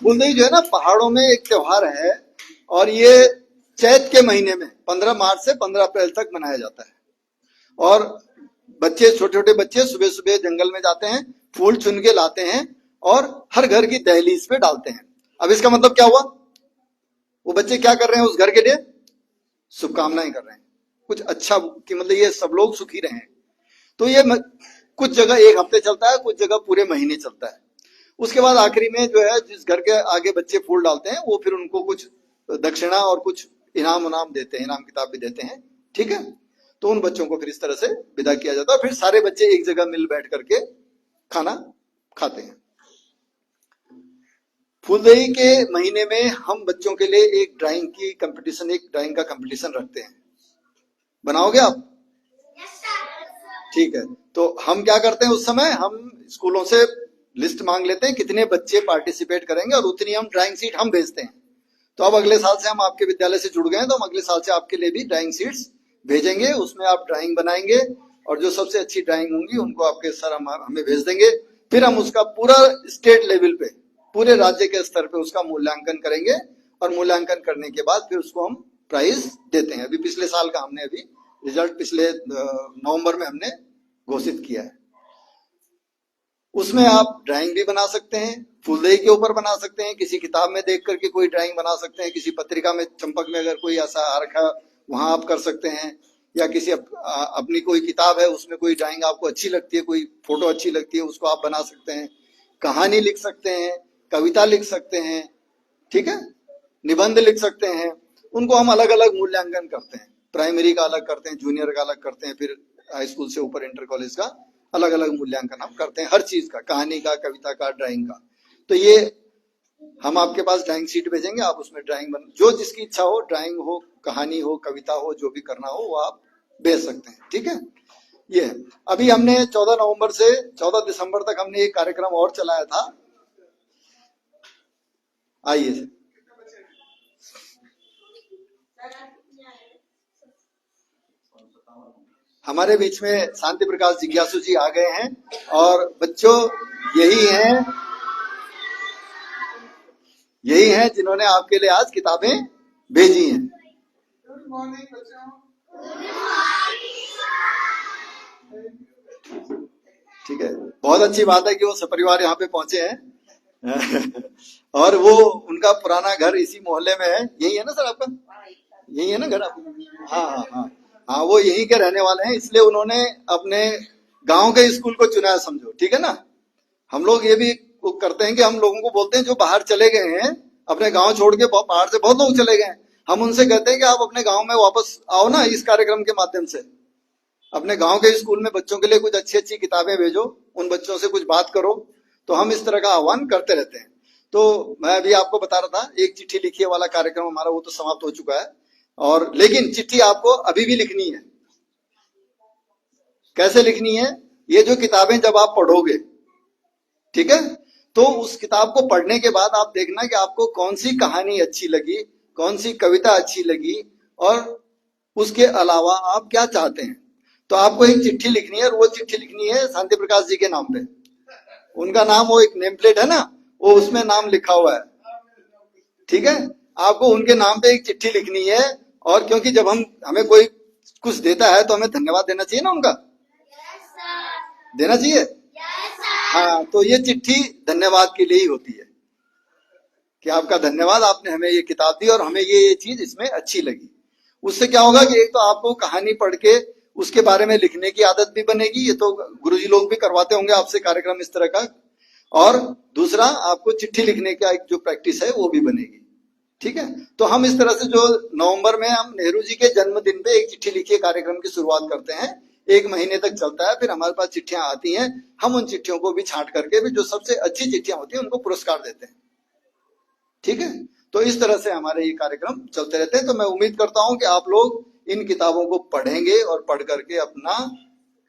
फूलदेही जो है ना, पहाड़ों में एक त्योहार है, और ये चैत के महीने में 15 मार्च से 15 अप्रैल तक मनाया जाता है। और बच्चे, छोटे छोटे बच्चे सुबह सुबह जंगल में जाते हैं, फूल चुन के लाते हैं और हर घर की दहलीज पे डालते हैं। अब इसका मतलब क्या हुआ? वो बच्चे क्या कर रहे हैं? उस घर के लिए शुभकामनाएं कर रहे हैं, कुछ अच्छा, कि मतलब ये सब लोग सुखी रहें। तो ये कुछ जगह 1 हफ्ते चलता है, कुछ जगह पूरे महीने चलता है। उसके बाद आखिरी में जो है, जिस घर के आगे बच्चे फूल डालते हैं, वो फिर उनको कुछ दक्षिणा और कुछ इनाम उनाम देते हैं, इनाम किताब भी देते हैं, ठीक है। तो उन बच्चों को फिर इस तरह से विदा किया जाता है। फिर सारे बच्चे एक जगह मिल बैठ करके खाना खाते हैं। फूलदेही के महीने में हम बच्चों के लिए एक ड्राइंग की कंपटीशन, एक ड्राइंग का कंपटीशन रखते हैं। बनाओगे आप? ठीक है। तो हम क्या करते हैं, उस समय हम स्कूलों से लिस्ट मांग लेते हैं कितने बच्चे पार्टिसिपेट करेंगे, और उतनी हम ड्राइंग सीट हम भेजते हैं। तो अब अगले साल से हम आपके विद्यालय से जुड़ गए हैं, तो हम अगले साल से आपके लिए भी ड्राइंग सीट्स भेजेंगे। उसमें आप ड्राइंग बनाएंगे, और जो सबसे अच्छी ड्राइंग होंगी उनको आपके सर हमें भेज देंगे। फिर हम उसका पूरा स्टेट लेवल पे, पूरे राज्य के स्तर पे उसका मूल्यांकन करेंगे और मूल्यांकन करने के बाद फिर उसको हम प्राइज देते हैं। अभी पिछले साल का हमने अभी रिजल्ट पिछले नवंबर में हमने घोषित किया है। उसमें आप ड्राइंग भी बना सकते हैं, फूलदेई के ऊपर बना सकते हैं, किसी किताब में देख करके कोई ड्राइंग बना सकते हैं, किसी पत्रिका में चंपक में अगर कोई ऐसा आ रखा वहां आप कर सकते हैं, या किसी अपनी कोई किताब है उसमें कोई ड्राइंग आपको अच्छी लगती है, कोई फोटो अच्छी लगती है, उसको आप बना सकते हैं। कहानी लिख सकते हैं, कविता लिख सकते हैं, ठीक है, निबंध लिख सकते हैं। उनको हम अलग अलग मूल्यांकन करते हैं, प्राइमरी का अलग करते हैं, जूनियर का अलग करते हैं, फिर हाई स्कूल से ऊपर इंटर कॉलेज का अलग अलग मूल्यांकन हम करते हैं, हर चीज का, कहानी का, कविता का, ड्राइंग का। तो ये हम आपके पास ड्राइंग शीट भेजेंगे, आप उसमें ड्राइंग जो जिसकी इच्छा हो, ड्राइंग हो, कहानी हो, कविता हो, जो भी करना हो वो आप भेज सकते हैं, ठीक है। ये अभी हमने 14 नवंबर से 14 दिसंबर तक हमने एक कार्यक्रम और चलाया था। आइए, हमारे बीच में शांति प्रकाश जिज्ञासु जी आ गए हैं, और बच्चों यही हैं जिन्होंने आपके लिए आज किताबें भेजी हैं। गुड मॉर्निंग बच्चों। ठीक है, बहुत अच्छी बात है कि वो सपरिवार यहाँ पे पहुंचे हैं और वो उनका पुराना घर इसी मोहल्ले में है। यही है ना सर आपका? यही है ना घर आपका? हाँ, वो यहीं के रहने वाले हैं, इसलिए उन्होंने अपने गांव के स्कूल को चुना है, समझो, ठीक है ना। हम लोग ये भी करते हैं कि हम लोगों को बोलते हैं जो बाहर चले गए हैं, अपने गांव छोड़ के, बाहर से बहुत लोग चले गए हैं, हम उनसे कहते हैं कि आप अपने गांव में वापस आओ ना, इस कार्यक्रम के माध्यम से अपने गांव के स्कूल में बच्चों के लिए कुछ अच्छी अच्छी किताबें भेजो, उन बच्चों से कुछ बात करो। तो हम इस तरह का आह्वान करते रहते हैं। तो मैं अभी आपको बता रहा था, एक चिट्ठी लिखिए वाला कार्यक्रम हमारा वो तो समाप्त हो चुका है, और लेकिन चिट्ठी आपको अभी भी लिखनी है। कैसे लिखनी है? ये जो किताबें जब आप पढ़ोगे, ठीक है, तो उस किताब को पढ़ने के बाद आप देखना कि आपको कौन सी कहानी अच्छी लगी, कौन सी कविता अच्छी लगी, और उसके अलावा आप क्या चाहते हैं। तो आपको एक चिट्ठी लिखनी है, और वो चिट्ठी लिखनी है शांति प्रकाश जी के नाम पे। उनका नाम, वो एक नेम प्लेट है ना, वो उसमें नाम लिखा हुआ है, ठीक है। आपको उनके नाम पे एक चिट्ठी लिखनी है, और क्योंकि जब हमें कोई कुछ देता है तो हमें धन्यवाद देना चाहिए ना उनका। देना चाहिए। हाँ, तो ये चिट्ठी धन्यवाद के लिए ही होती है कि आपका धन्यवाद, आपने हमें ये किताब दी और हमें ये चीज इसमें अच्छी लगी। उससे क्या होगा कि एक तो आपको कहानी पढ़ के उसके बारे में लिखने की आदत भी बनेगी, ये तो गुरुजी लोग भी करवाते होंगे आपसे कार्यक्रम इस तरह का, और दूसरा आपको चिट्ठी लिखने का एक जो प्रैक्टिस है वो भी बनेगी, ठीक है। तो हम इस तरह से जो नवंबर में हम नेहरू जी के जन्मदिन पे एक चिट्ठी लिखिए कार्यक्रम की शुरुआत करते हैं, 1 महीने तक चलता है। फिर हमारे पास चिट्ठियां आती हैं, हम उन चिट्ठियों को भी छांट करके भी जो सबसे अच्छी चिट्ठियां होती हैं उनको पुरस्कार देते हैं, ठीक है। तो इस तरह से हमारे ये कार्यक्रम चलते रहते हैं। तो मैं उम्मीद करता हूं कि आप लोग इन किताबों को पढ़ेंगे और पढ़ करके अपना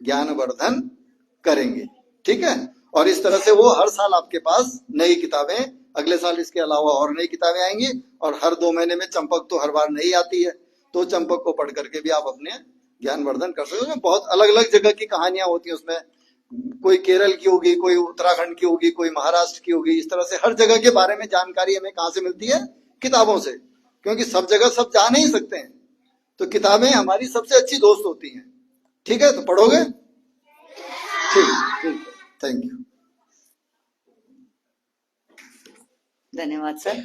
ज्ञानवर्धन करेंगे, ठीक है। और इस तरह से वो हर साल आपके पास नई किताबें, अगले साल इसके अलावा और नई किताबें आएंगी, और हर 2 महीने में चंपक तो हर बार नहीं आती है, तो चंपक को पढ़ करके भी आप अपने ज्ञानवर्धन कर सकते हो। बहुत अलग अलग जगह की कहानियां होती है उसमें, कोई केरल की होगी, कोई उत्तराखंड की होगी, कोई महाराष्ट्र की होगी। इस तरह से हर जगह के बारे में जानकारी हमें कहाँ से मिलती है? किताबों से, क्योंकि सब जगह सब जा नहीं सकते हैं, तो किताबें हमारी सबसे अच्छी दोस्त होती हैं, ठीक है। तो पढ़ोगे? ठीक, थैंक यू, धन्यवाद सर।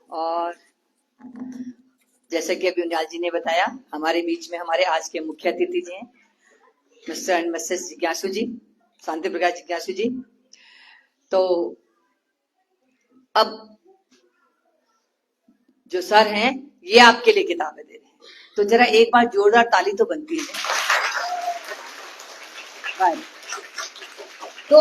और जैसा कि अभी उन्याल जी ने बताया, हमारे बीच में हमारे आज के मुख्य अतिथि जी हैं मिस्टर एंड मिसेस जिज्ञासु जी, शांति प्रकाश जिज्ञासु जी। तो अब जो सर हैं ये आपके लिए किताबें दे रहे हैं, तो जरा एक बार जोरदार ताली तो बनती है। तो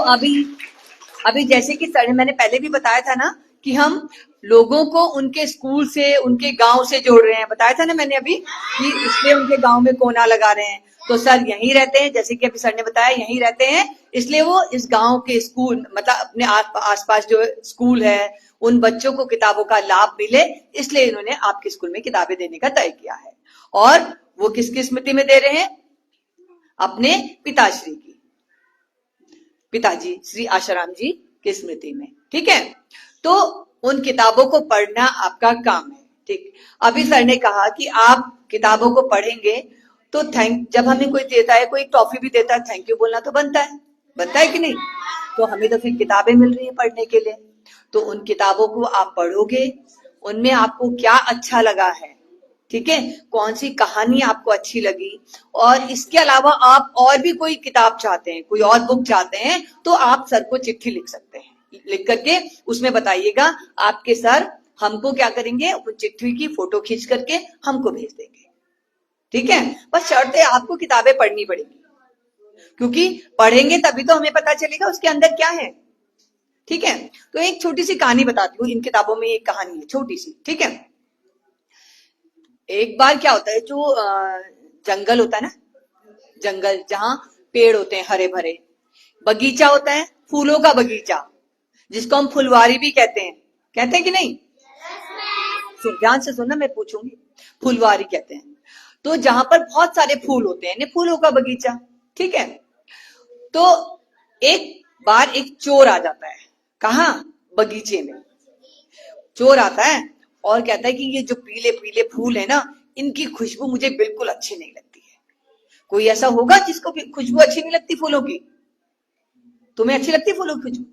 अभी जैसे कि सर, मैंने पहले भी बताया था ना कि हम लोगों को उनके स्कूल से, उनके गांव से जोड़ रहे हैं, बताया था ना मैंने अभी कि इसलिए उनके गांव में कोना लगा रहे हैं। तो सर यहीं रहते हैं, जैसे कि अभी सर ने बताया यहीं रहते हैं, इसलिए वो इस गांव के स्कूल, मतलब अपने आसपास जो स्कूल है उन बच्चों को किताबों का लाभ मिले, इसलिए इन्होंने आपके स्कूल में किताबें देने का तय किया है। और वो किसकी स्मृति में दे रहे हैं? अपने पिताश्री की। पिताजी श्री आशाराम जी की स्मृति में। ठीक है, तो उन किताबों को पढ़ना आपका काम है। ठीक, अभी सर ने कहा कि आप किताबों को पढ़ेंगे तो जब हमें कोई देता है, कोई टॉफी भी देता है, थैंक यू बोलना तो बनता है कि नहीं? तो हमें तो फिर किताबें मिल रही है पढ़ने के लिए, तो उन किताबों को आप पढ़ोगे, उनमें आपको क्या अच्छा लगा है, ठीक है, कौन सी कहानी आपको अच्छी लगी, और इसके अलावा आप और भी कोई किताब चाहते हैं, कोई और बुक चाहते हैं, तो आप सर को चिट्ठी लिख सकते हैं। लिख करके उसमें बताइएगा, आपके सर हमको क्या करेंगे, उस चिट्ठी की फोटो खींच करके हमको भेज देंगे। ठीक है, बस शर्त है आपको किताबें पढ़नी पड़ेगी, क्योंकि पढ़ेंगे तभी तो हमें पता चलेगा उसके अंदर क्या है। ठीक है, तो एक छोटी सी कहानी बताती हूँ, इन किताबों में एक कहानी है छोटी सी। ठीक है, एक बार क्या होता है, जो जंगल होता है ना, जंगल जहां पेड़ होते हैं हरे भरे, बगीचा होता है, फूलों का बगीचा, जिसको हम फुलवारी भी कहते हैं कि नहीं? ध्यान से सुनना, मैं पूछूंगी। फुलवारी कहते हैं, तो जहां पर बहुत सारे फूल होते हैं, फूलों का बगीचा। ठीक है, तो एक बार एक चोर आ जाता है, कहाँ? बगीचे में। चोर आता है और कहता है कि ये जो पीले पीले फूल है ना, इनकी खुशबू मुझे बिल्कुल अच्छी नहीं लगती है। कोई ऐसा होगा जिसको खुशबू अच्छी नहीं लगती फूलों की? तुम्हें अच्छी लगती फूलों की खुशबू?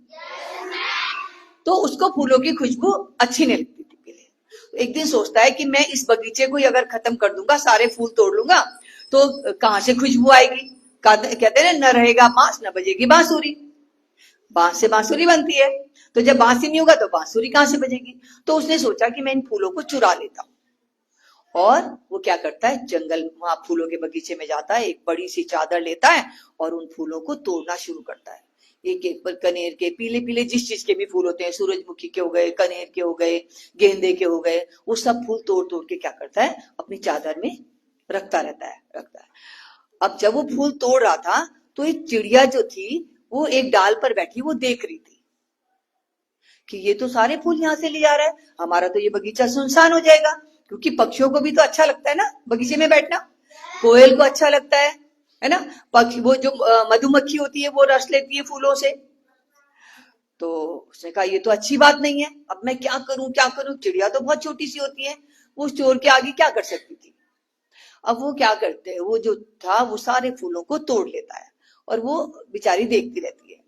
तो उसको फूलों की खुशबू अच्छी नहीं लगती थी पहले। तो एक दिन सोचता है कि मैं इस बगीचे को अगर खत्म कर दूंगा, सारे फूल तोड़ लूंगा, तो कहां से खुशबू आएगी? कहते हैं न रहेगा बांस न बजेगी बांसुरी। बांस से बांसुरी बनती है, तो जब बांस ही नहीं होगा तो बांसुरी कहां से बजेगी? तो उसने सोचा कि मैं इन फूलों को चुरा लेता हूं। और वो क्या करता है, जंगल वहां फूलों के बगीचे में जाता है, एक बड़ी सी चादर लेता है और उन फूलों को तोड़ना शुरू करता है। एक एक पर कनेर के, पीले पीले जिस चीज के भी फूल होते हैं, सूरजमुखी के हो गए, कनेर के हो गए, गेंदे के हो गए, वो सब फूल तोड़ तोड़ के क्या करता है, अपनी चादर में रखता रहता है। अब जब वो फूल तोड़ रहा था, तो एक चिड़िया जो थी वो एक डाल पर बैठी, वो देख रही थी कि ये तो सारे फूल यहाँ से ले जा रहा है, हमारा तो ये बगीचा सुनसान हो जाएगा। क्योंकि पक्षियों को भी तो अच्छा लगता है ना बगीचे में बैठना, कोयल को अच्छा लगता है ना, पक्षी, वो जो मधुमक्खी होती है वो रस लेती है फूलों से। तो उसने कहा ये तो अच्छी बात नहीं है, अब मैं क्या करूं? चिड़िया तो बहुत छोटी सी होती है, वो उस चोर के आगे क्या कर सकती थी? अब वो क्या करते हैं, वो जो था वो सारे फूलों को तोड़ लेता है, और वो बेचारी देखती रहती है।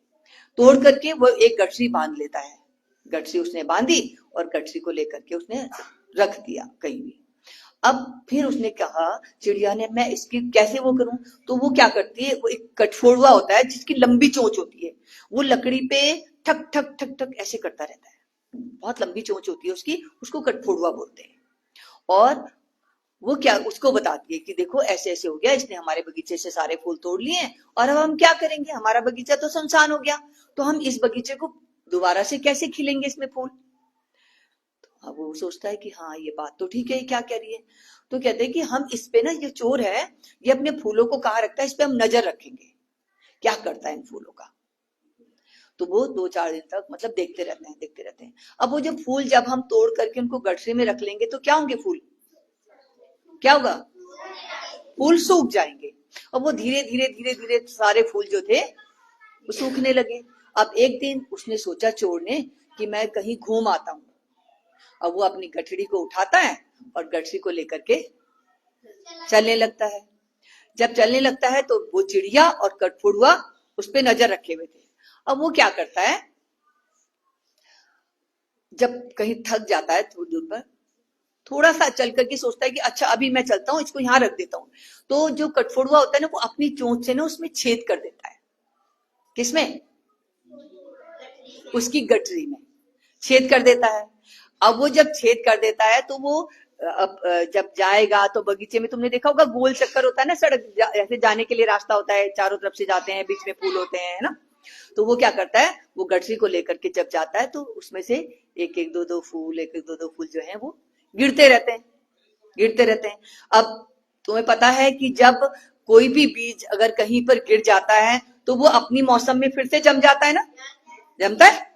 तोड़ करके वो एक गठरी बांध लेता है, गठरी उसने बांधी और गठरी को लेकर के उसने रख दिया कहीं भी। अब फिर उसने कहा, चिड़िया ने, मैं इसकी कैसे वो करूं? तो वो क्या करती है, वो एक कठफोड़वा होता है जिसकी लंबी चोंच होती है, वो लकड़ी पे ठक ठक ठक ठक ऐसे करता रहता है, बहुत लंबी चोंच होती है उसकी, उसको कठफोड़वा बोलते हैं। और वो क्या उसको बताती है कि देखो ऐसे ऐसे हो गया, इसने हमारे बगीचे से सारे फूल तोड़ लिए हैं, और अब हम क्या करेंगे, हमारा बगीचा तो सुनसान हो गया, तो हम इस बगीचे को दोबारा से कैसे खिलेंगे इसमें फूल? अब वो सोचता है कि हाँ ये बात तो ठीक है, क्या कह रही है? तो कहते हैं कि हम इस पे ना, ये चोर है, ये अपने फूलों को कहाँ रखता है, इस पे हम नजर रखेंगे, क्या करता है इन फूलों का। तो वो 2-4 दिन तक मतलब देखते रहते हैं। अब वो जो फूल जब हम तोड़ करके उनको गठरी में रख लेंगे, तो क्या होंगे फूल? क्या होगा? फूल सूख जाएंगे, और वो धीरे धीरे सारे फूल जो थे वो सूखने लगे। अब एक दिन उसने सोचा, चोर ने, कि मैं कहीं घूम आता हूं। अब वो अपनी गठरी को उठाता है और गठरी को लेकर के चलने लगता है। जब चलने लगता है तो वो चिड़िया और कठफोड़वा उस पे नजर रखे हुए थे। अब वो क्या करता है, जब कहीं थक जाता है थोड़ी दूर पर, थोड़ा सा चल करके सोचता है कि अच्छा अभी मैं चलता हूं, इसको यहां रख देता हूं। तो जो कठफोड़वा होता है ना, वो अपनी चोंच से ना उसमें छेद कर देता है। किसमें? उसकी गठरी में छेद कर देता है। अब वो जब छेद कर देता है तो वो जब जाएगा तो बगीचे में, तुमने देखा होगा गोल चक्कर होता है ना, सड़क ऐसे जाने के लिए रास्ता होता है, चारों तरफ से जाते हैं, बीच में फूल होते हैं, है ना। तो वो क्या करता है, वो गठरी को लेकर के जब जाता है तो उसमें से एक एक दो फूल जो है वो गिरते रहते हैं। अब तुम्हें पता है कि जब कोई भी बीज अगर कहीं पर गिर जाता है तो वो अपनी मौसम में फिर से जम जाता है ना, जमता है।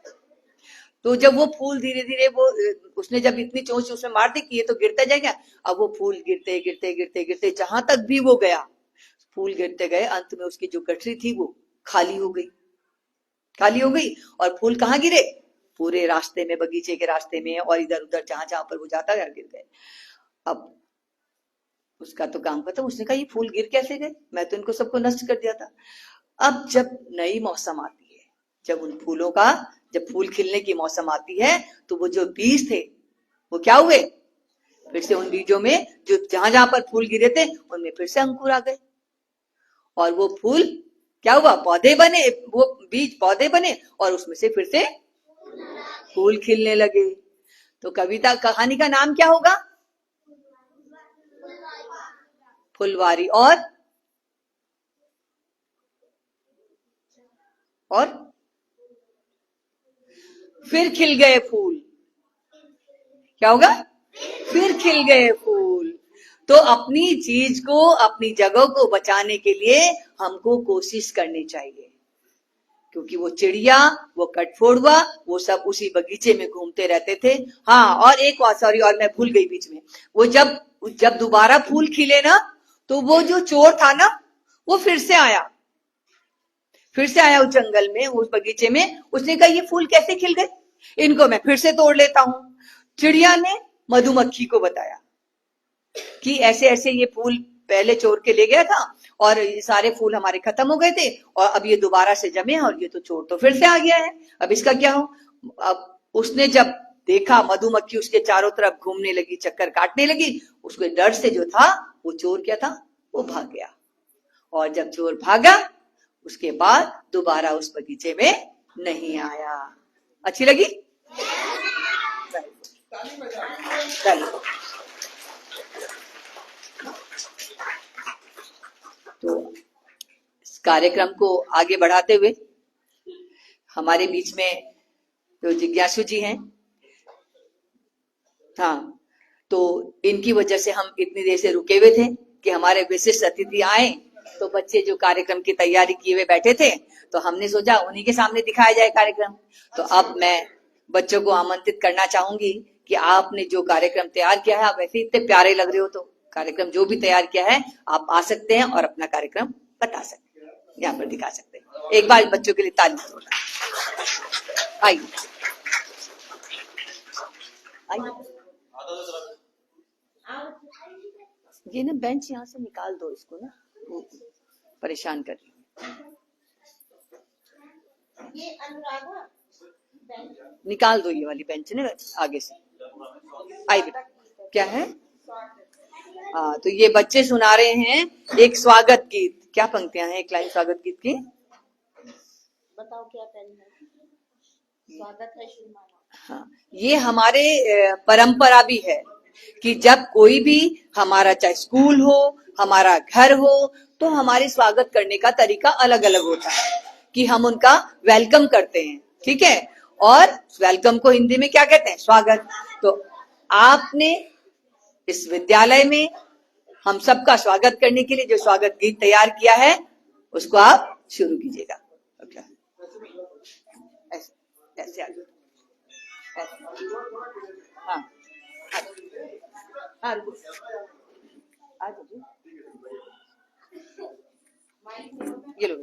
तो जब वो फूल धीरे धीरे, वो उसने जब इतनी चोंच उसमें मार दी कि ये तो गिरता जाएगा, अब वो फूल गिरते जहां तक भी वो गया, फूल गिरते गए, अंत में उसकी जो गठरी थी वो खाली हो गई। खाली हो गई और फूल कहाँ गिरे? पूरे रास्ते में, बगीचे के रास्ते में और इधर उधर जहां जहां पर वो जाता गया गिर गए। अब उसका तो काम खत्म। उसने कहा ये फूल गिर कैसे गए, मैं तो इनको सबको नष्ट कर दिया था। अब जब नई मौसम आती है, जब उन फूलों का, जब फूल खिलने की मौसम आती है, तो वो जो बीज थे वो क्या हुए? फिर से उन बीजों में, जो जहां जहां पर फूल गिरे थे उनमें फिर से अंकुर आ गए और वो फूल क्या हुआ? पौधे बने, वो बीज पौधे बने और उसमें से फिर से फूल खिलने लगे। तो कविता कहानी का नाम क्या होगा? फुलवारी। और फिर खिल गए फूल। क्या होगा? फिर खिल गए फूल। तो अपनी चीज को, अपनी जगह को बचाने के लिए हमको कोशिश करनी चाहिए, क्योंकि वो चिड़िया, वो कठफोड़वा, वो सब उसी बगीचे में घूमते रहते थे। हाँ, और एक बात, सॉरी, और मैं भूल गई बीच में, वो जब दोबारा फूल खिले ना, तो वो जो चोर था ना, वो फिर से आया उस जंगल में, उस बगीचे में। उसने कहा ये फूल कैसे खिल गए, इनको मैं फिर से तोड़ लेता हूं। चिड़िया ने मधुमक्खी को बताया कि ऐसे ऐसे ये फूल पहले चोर के ले गया था और ये सारे फूल हमारे खत्म हो गए थे और अब ये दोबारा से जमे और ये तो चोर तो फिर से आ गया है, अब इसका क्या हो? अब उसने जब देखा, मधुमक्खी उसके चारों तरफ घूमने लगी, चक्कर काटने लगी, उसके डर से जो था, वो चोर क्या था, वो भाग गया। और जब चोर भागा, उसके बाद दोबारा उस बगीचे में नहीं आया। अच्छी लगी? तो इस कार्यक्रम को आगे बढ़ाते हुए हमारे बीच में जो जिज्ञासु जी हैं, हाँ, तो इनकी वजह से हम इतनी देर से रुके हुए थे कि हमारे विशिष्ट अतिथि आए। तो बच्चे जो कार्यक्रम की तैयारी किए हुए बैठे थे, तो हमने सोचा उन्हीं के सामने दिखाया जाए कार्यक्रम। तो अब मैं बच्चों को आमंत्रित करना चाहूंगी कि आपने जो कार्यक्रम तैयार किया है, आप वैसे इतने प्यारे लग रहे हो, तो कार्यक्रम जो भी तैयार किया है आप आ सकते हैं और अपना कार्यक्रम बता सकते हैं, यहाँ पर दिखा सकते हैं। एक बार बच्चों के लिए ताली। आइए ये ना बेंच यहाँ से निकाल दो, इसको ना परेशान कर रही है। ये अनुराधा निकाल दो, ये वाली बेंच ना आगे से। आई बेटा, क्या है? हाँ, तो ये बच्चे सुना रहे हैं एक स्वागत गीत। क्या पंक्तियां हैं एक लाइन स्वागत गीत की? बताओ क्या करना है। स्वागत है श्री मानव। हाँ, ये हमारे परंपरा भी है कि जब कोई भी हमारा, चाहे स्कूल हो, हमारा घर हो, तो हमारे स्वागत करने का तरीका अलग अलग होता है कि हम उनका वेलकम करते हैं, ठीक है? और वेलकम को हिंदी में क्या कहते हैं? स्वागत। तो आपने इस विद्यालय में हम सबका स्वागत करने के लिए जो स्वागत गीत तैयार किया है, उसको आप शुरू कीजिएगा। ऐसे आ जाओ। हाँ हाँ, आ जाओ, ये लो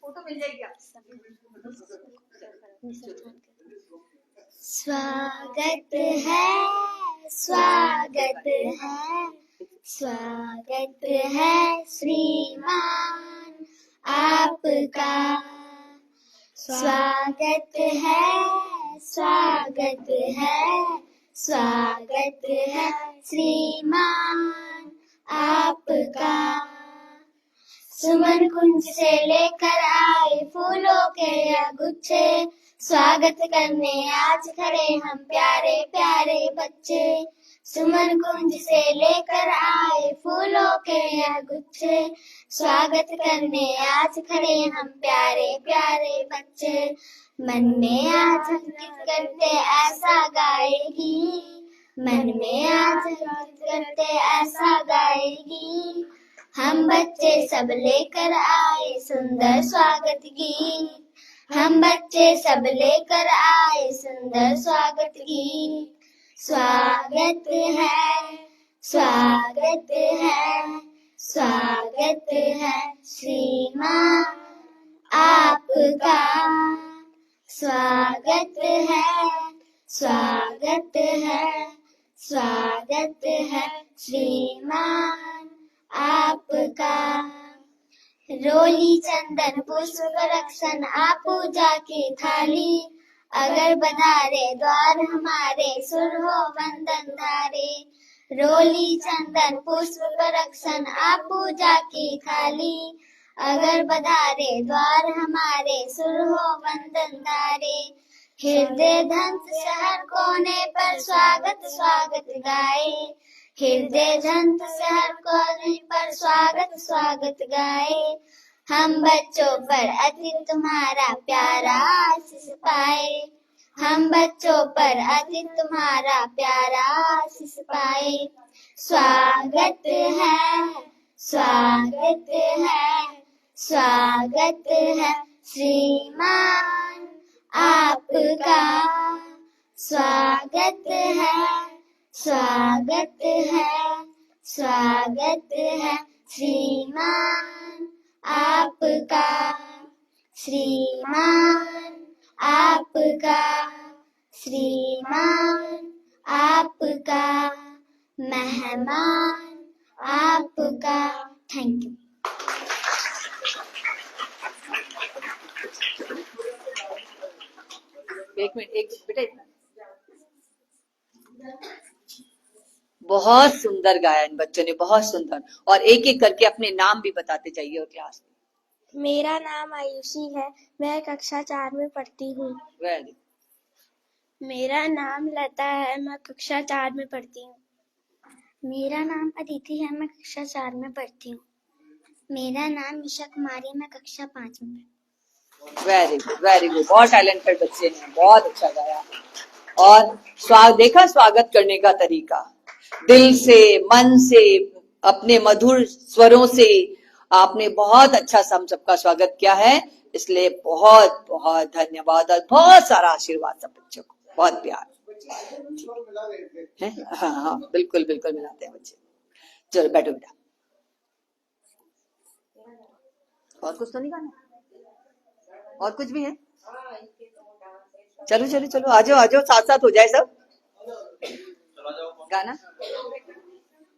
फोटो मिल जाएगी आपको। स्वागत है, स्वागत है, स्वागत है श्रीमान आपका। स्वागत है, स्वागत है, स्वागत है श्रीमान आपका। सुमन कुंज से लेकर आए फूलों के यह गुच्छे, स्वागत करने आज खड़े हम प्यारे प्यारे बच्चे। सुमन कुंज से लेकर आए फूलों के यह गुच्छे, स्वागत करने आज खड़े हम प्यारे प्यारे बच्चे। मन में आज अंकित करते ऐसा गाएगी, मन में आज अंकित करते ऐसा गाएगी। हम बच्चे सब लेकर आए सुंदर स्वागत गीत, हम बच्चे सब लेकर आए सुंदर स्वागत गीत। स्वागत है, स्वागत है, स्वागत है श्रीमान आपका, स्वागत है, स्वागत है, स्वागत है श्रीमान आपका। रोली चंदन पुष्प रक्षण आप पूजा की थाली, अगर बधारे द्वार हमारे सुर हो वंदन धारे। रोली चंदन पुष्प रक्षण आप पूजा की थाली, अगर बधारे द्वार हमारे सुर हो वंदन धारे। हृदय धंत शहर कोने पर स्वागत स्वागत गाए, हृदय धंत शहर कोने पर स्वागत स्वागत गाए। हम बच्चों पर अति तुम्हारा प्यारा आशीष पाए, हम बच्चों पर अति तुम्हारा प्यारा आशीष पाए। स्वागत है, स्वागत है, स्वागत है श्रीमान आपका, स्वागत है, स्वागत है, स्वागत है श्रीमान आपका, श्रीमान आपका, श्रीमान आपका, मेहमान आपका। Thank you. एक मिनट बेटा इतना। बहुत सुंदर गाया इन बच्चों ने, बहुत सुंदर। और एक एक करके अपने नाम भी बताते जाइए और क्लास में। मेरा नाम आयुषी है, मैं कक्षा 4 में पढ़ती हूँ। वेरी। मेरा नाम लता है, मैं कक्षा 4 में पढ़ती हूँ। मेरा नाम अदिति है, मैं कक्षा 4 में पढ़ती हूँ। मेरा नाम ईशा कुमारी, मैं कक्षा 5 में। Very good, very good. बहुत टैलेंटेड बच्चे हैं, बहुत अच्छा गाया। और देखा स्वागत करने का तरीका, दिल से, मन से, अपने मधुर स्वरों से आपने बहुत अच्छा हम सबका स्वागत किया है। इसलिए बहुत बहुत धन्यवाद और बहुत सारा आशीर्वाद सब बच्चों को, बहुत प्यार है। हाँ हाँ, बिल्कुल बिल्कुल मिलाते हैं बच्चे। चलो बैठो बेटा। और कुछ तो नहीं गाना? और कुछ भी है? चलो चलो चलो, आ जाओ आ जाओ, साथ साथ हो जाए सब। गाना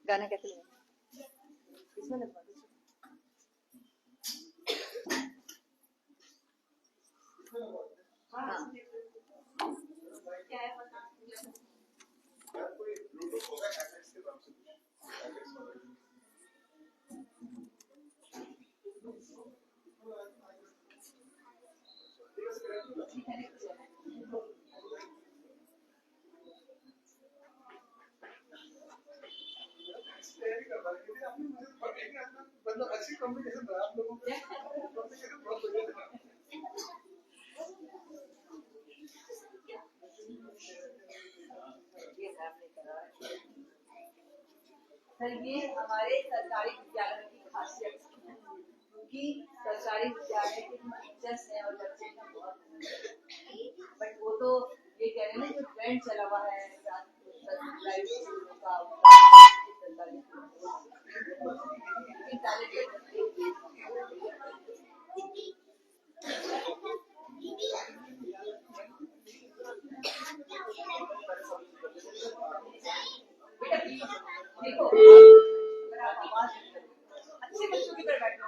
गाना कैसे लगा? इसमें लगवा दो। हाँ। मतलब अच्छी कम्युनिकेशन है आप लोगों के, कम्युनिकेशन बहुत बढ़िया है। सर ये हमारे सरकारी विद्यालय की खासियत है, क्योंकि सरकारी विद्यालय के टीचर्स हैं और बच्चे हैं बहुत, बट वो तो ये कह रहे हैं ना जो ट्रेंड चला हुआ है देखो, अच्छे बच्चों की तरह बैठना,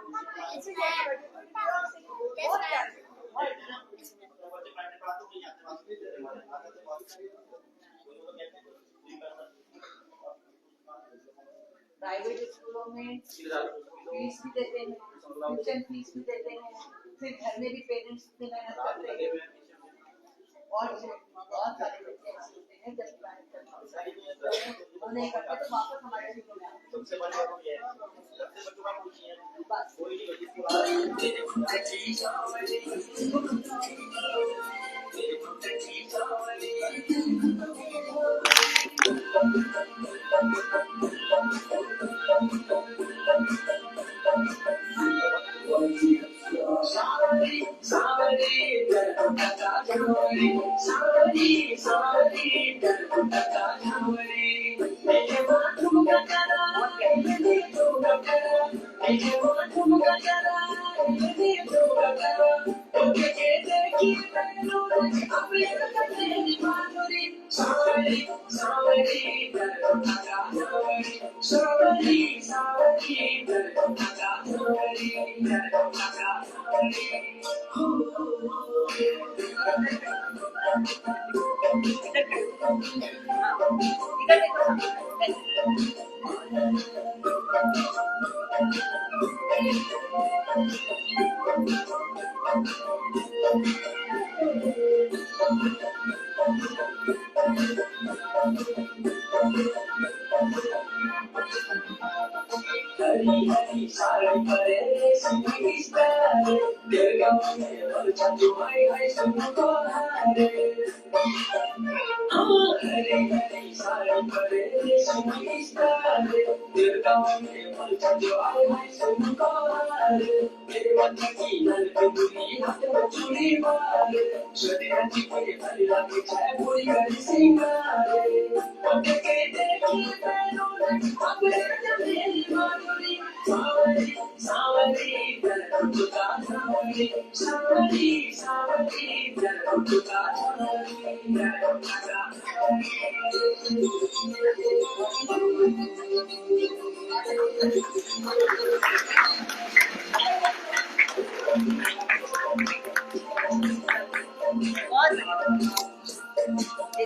प्राइवेट स्कूलों में फीस भी देते हैं, ट्यूशन फीस भी देते हैं, फिर घर में भी पेरेंट्स इतनी मेहनत करते हैं और बहुत सारे बच्चे ऐसे होते हैं जब उन्हें करते तो वापस हमारे स्कूल में आते हैं। सबसे बड़ी बात ये है एक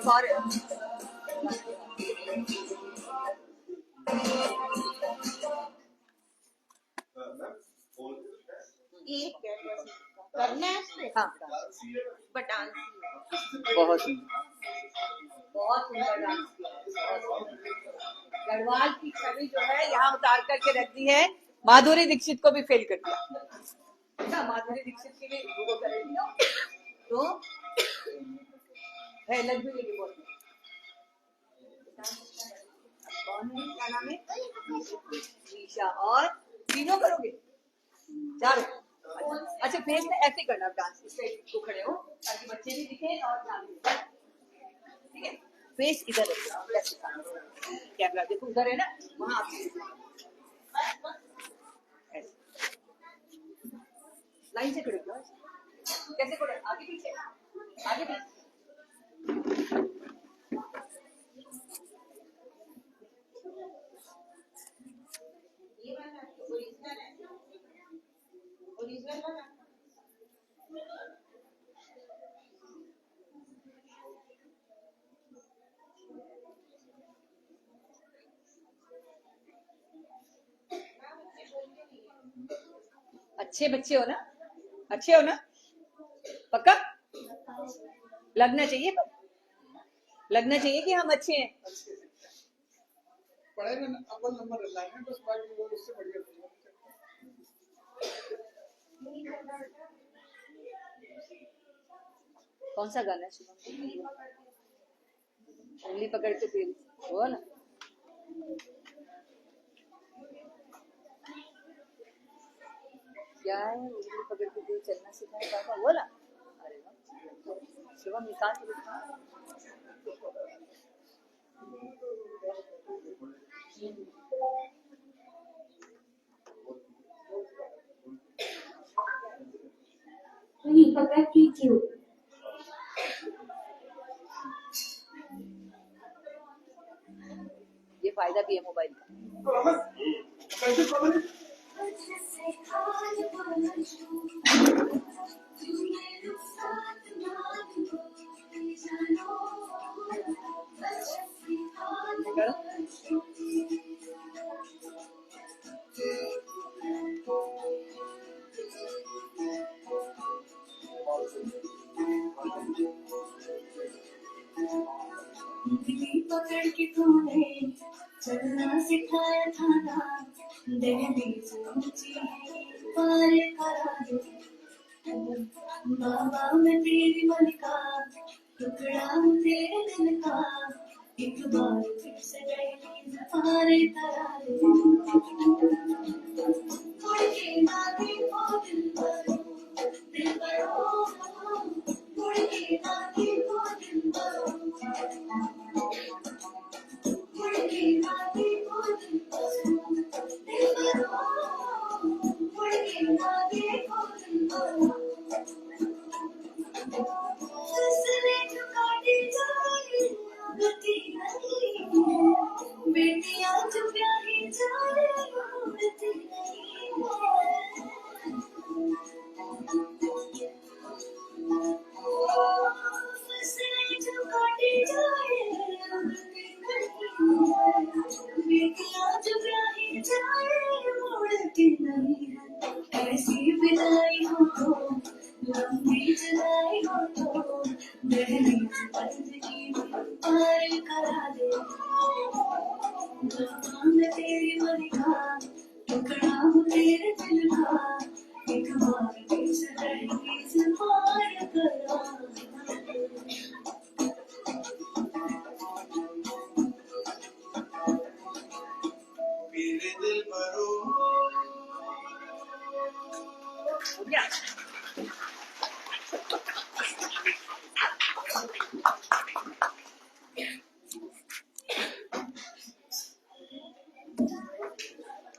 और है। ये करना है उसमें हाँ बट डांस बहुत सुंदर, बहुत सुंदर डांस किया। गढ़वाल की छवि जो है यहाँ उतार करके रख दी है। माधुरी दीक्षित को भी फेल कर दिया। अच्छा, माधुरी दीक्षित के लिए वो करेगी ना, तो है लग भी लेगी बहुत। कौन है, क्या नाम है? ईशा। और तीनों करोगे, चारों? अच्छा, फेस में ऐसे करना डांस, इस साइड को खड़े हो ताकि बच्चे भी दिखे और ध्यान भी दिखे। ठीक है, फेस इधर रखो, कैमरा देखो उधर है ना, वहां लाइन से खड़े हो। कैसे खड़े? आगे पीछे, आगे पीछे। अच्छे बच्चे हो ना, अच्छे हो ना, पक्का लगना चाहिए, लगना चाहिए कि हम अच्छे हैं। पढ़ाई में अव्वल नंबर लाए हैं, बस बाकी लोग उससे बढ़िया। कौन सा गाना है शुभम? उंगली पकड़ के फिर वो ना, क्या है, उंगली पकड़ के फिर चलना सिखाया पापा, वो ना। अरे वाह, शुभम निकाल के दिखा। ये फायदा भी है मोबाइल का। पकड़ के तूने चलना सिखाया था ना, दहलीज ऊंची पार करा दे। बाबा मैं तेरी मन का टुकड़ा हूँ, तेरे दिल का एक बार फिर से दहलीज पार करा दे। उड़ के ना देखो दिल भरो, दिल भरो, उड़ के ना देखो दिल भरो, उड़ के ना देखो दिल भरो, दिल भरो। जाए मुड़ती नहीं है, ऐसी विदाई हो तो लंबी जुदाई हो तो दहलीज बंदगी में पार करा दे। जहाँ मैं तेरी मलिका, टुकड़ा हूँ तेरे दिल का, एक बार फिर से दहलीज पार करा दे। मेरे दिल भरो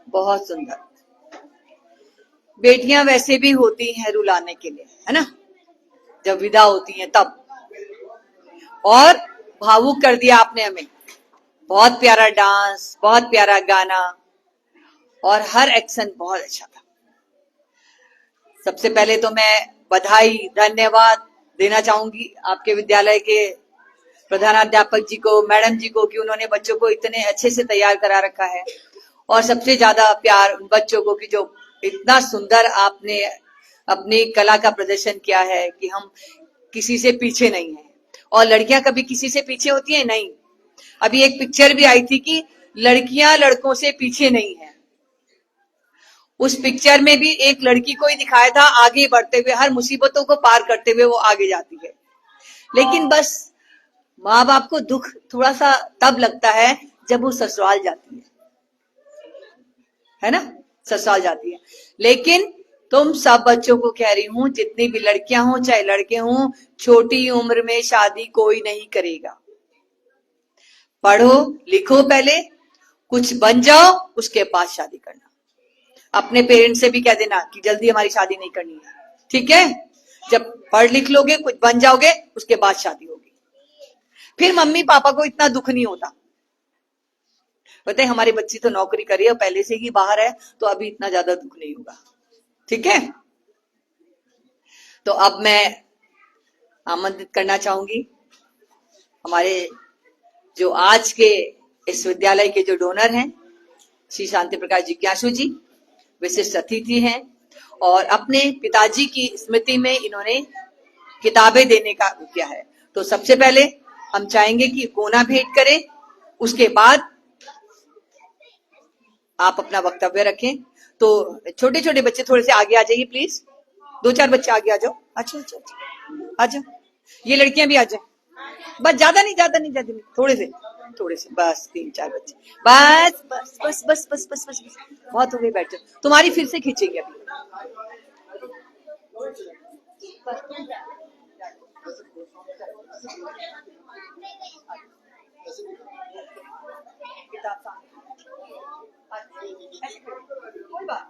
बहुत सुंदर। बेटियां वैसे भी होती हैं रुलाने के लिए, है ना, जब विदा होती हैं तब। और भावुक कर दिया आपने हमें। बहुत प्यारा डांस, बहुत प्यारा गाना और हर एक्शन बहुत अच्छा था। सबसे पहले तो मैं बधाई, धन्यवाद देना चाहूंगी आपके विद्यालय के प्रधानाध्यापक जी को, मैडम जी को, कि उन्होंने बच्चों को इतने अच्छे से तैयार करा रखा है। और सबसे ज्यादा प्यार उन बच्चों को कि जो इतना सुंदर आपने अपनी कला का प्रदर्शन किया है कि हम किसी से पीछे नहीं है। और लड़कियां कभी किसी से पीछे होती है? नहीं। अभी एक पिक्चर भी आई थी कि लड़कियां लड़कों से पीछे नहीं है। उस पिक्चर में भी एक लड़की को ही दिखाया था आगे बढ़ते हुए, हर मुसीबतों को पार करते हुए वो आगे जाती है। लेकिन बस माँ बाप को दुख थोड़ा सा तब लगता है जब वो ससुराल जाती है ना, ससुराल जाती है। लेकिन तुम सब बच्चों को कह रही हूं, जितनी भी लड़कियां हों चाहे लड़के हों, छोटी उम्र में शादी कोई नहीं करेगा। पढ़ो लिखो, पहले कुछ बन जाओ, उसके बाद शादी करना। अपने पेरेंट्स से भी कह देना कि जल्दी हमारी शादी नहीं करनी है, ठीक है? जब पढ़ लिख लोगे, कुछ बन जाओगे, उसके बाद शादी होगी। फिर मम्मी पापा को इतना दुख नहीं होता। बताए हमारी बच्ची तो नौकरी करी है, पहले से ही बाहर है, तो अभी इतना ज्यादा दुख नहीं होगा, ठीक है? तो अब मैं आमंत्रित करना चाहूंगी हमारे जो आज के इस विद्यालय के जो डोनर हैं, श्री शांति प्रकाश जिज्ञासु जी, विशिष्ट अतिथि हैं। और अपने पिताजी की स्मृति में इन्होंने किताबें देने का किया है। तो सबसे पहले हम चाहेंगे कि कोना भेंट करें, उसके बाद आप अपना वक्तव्य रखें। तो छोटे छोटे बच्चे थोड़े से आगे आ जाइए प्लीज, 2-4 बच्चे आगे आ जाओ। अच्छा अच्छा अच्छा, आ जाओ। ये लड़कियां भी आ जाए, बस ज्यादा नहीं, थोड़े से बस 3-4 बच्चे, बस बस बस बस बस बस बस, बस। बहुत हो गई, बैठ जाओ। तुम्हारी फिर से खींचेंगे अभी। कोई बात,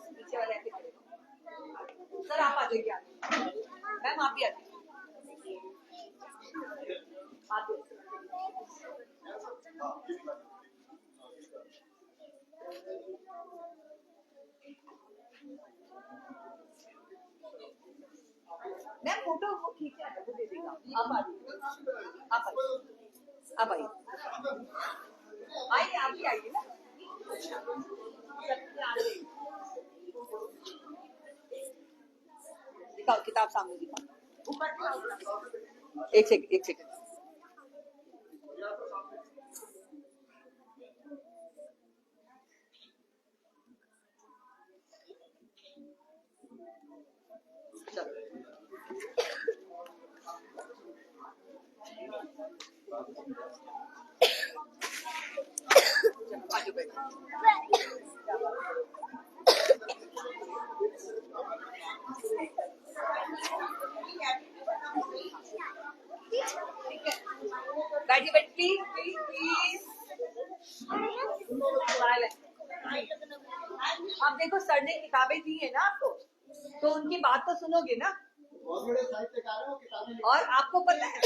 नीचे वाले ऐसे खड़े हो। सर आप आ जाइए आगे, मैम आप भी आ जाइए। मैम फोटो वो खींचे आना, वो दे देगा। आप आ जाइए, आप आइए, आइए, आप भी आइए ना। दिखाओ किताब सामने, दिखाओ। एक सेकंड। बैठिए प्लीज प्लीज प्लीज। आप देखो सर ने किताबें दी है ना आपको, तो उनकी बात तो सुनोगे ना। और आपको पता है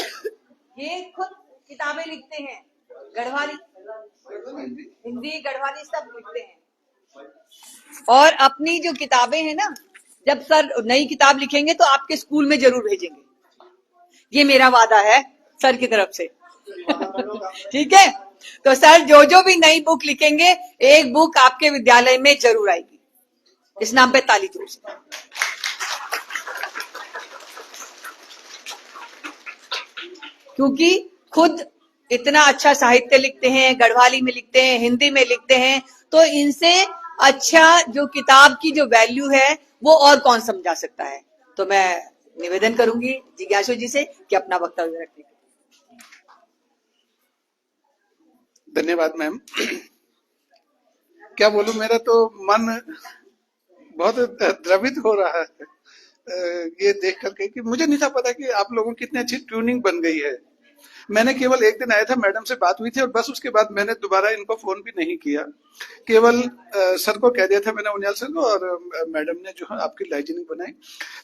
ये खुद किताबें लिखते हैं, गढ़वाली, हिंदी, गढ़वाली सब लिखते हैं। और अपनी जो किताबें हैं ना, जब सर नई किताब लिखेंगे तो आपके स्कूल में जरूर भेजेंगे, ये मेरा वादा है सर की तरफ से। ठीक है, तो सर जो जो भी नई बुक लिखेंगे, एक बुक आपके विद्यालय में जरूर आएगी। इस नाम पे ताली जोर से। क्योंकि खुद इतना अच्छा साहित्य लिखते हैं, गढ़वाली में लिखते हैं, हिंदी में लिखते हैं, तो इनसे अच्छा जो किताब की जो वैल्यू है वो और कौन समझा सकता है। तो मैं निवेदन करूंगी जिज्ञासु जी से कि अपना वक्तव्य रखें। धन्यवाद मैम। क्या बोलूं, मेरा तो मन बहुत द्रवित हो रहा है ये देख करके कि मुझे नहीं था पता कि आप लोगों की इतनी अच्छी ट्यूनिंग बन गई है। मैंने केवल एक दिन आया था, मैडम से बात हुई थी और बस उसके बाद मैंने दोबारा इनको फोन भी नहीं किया। केवल सर को कह दिया था मैंने, उनियाल सर को, और मैडम ने जो है आपकी लाइजनिंग बनाई।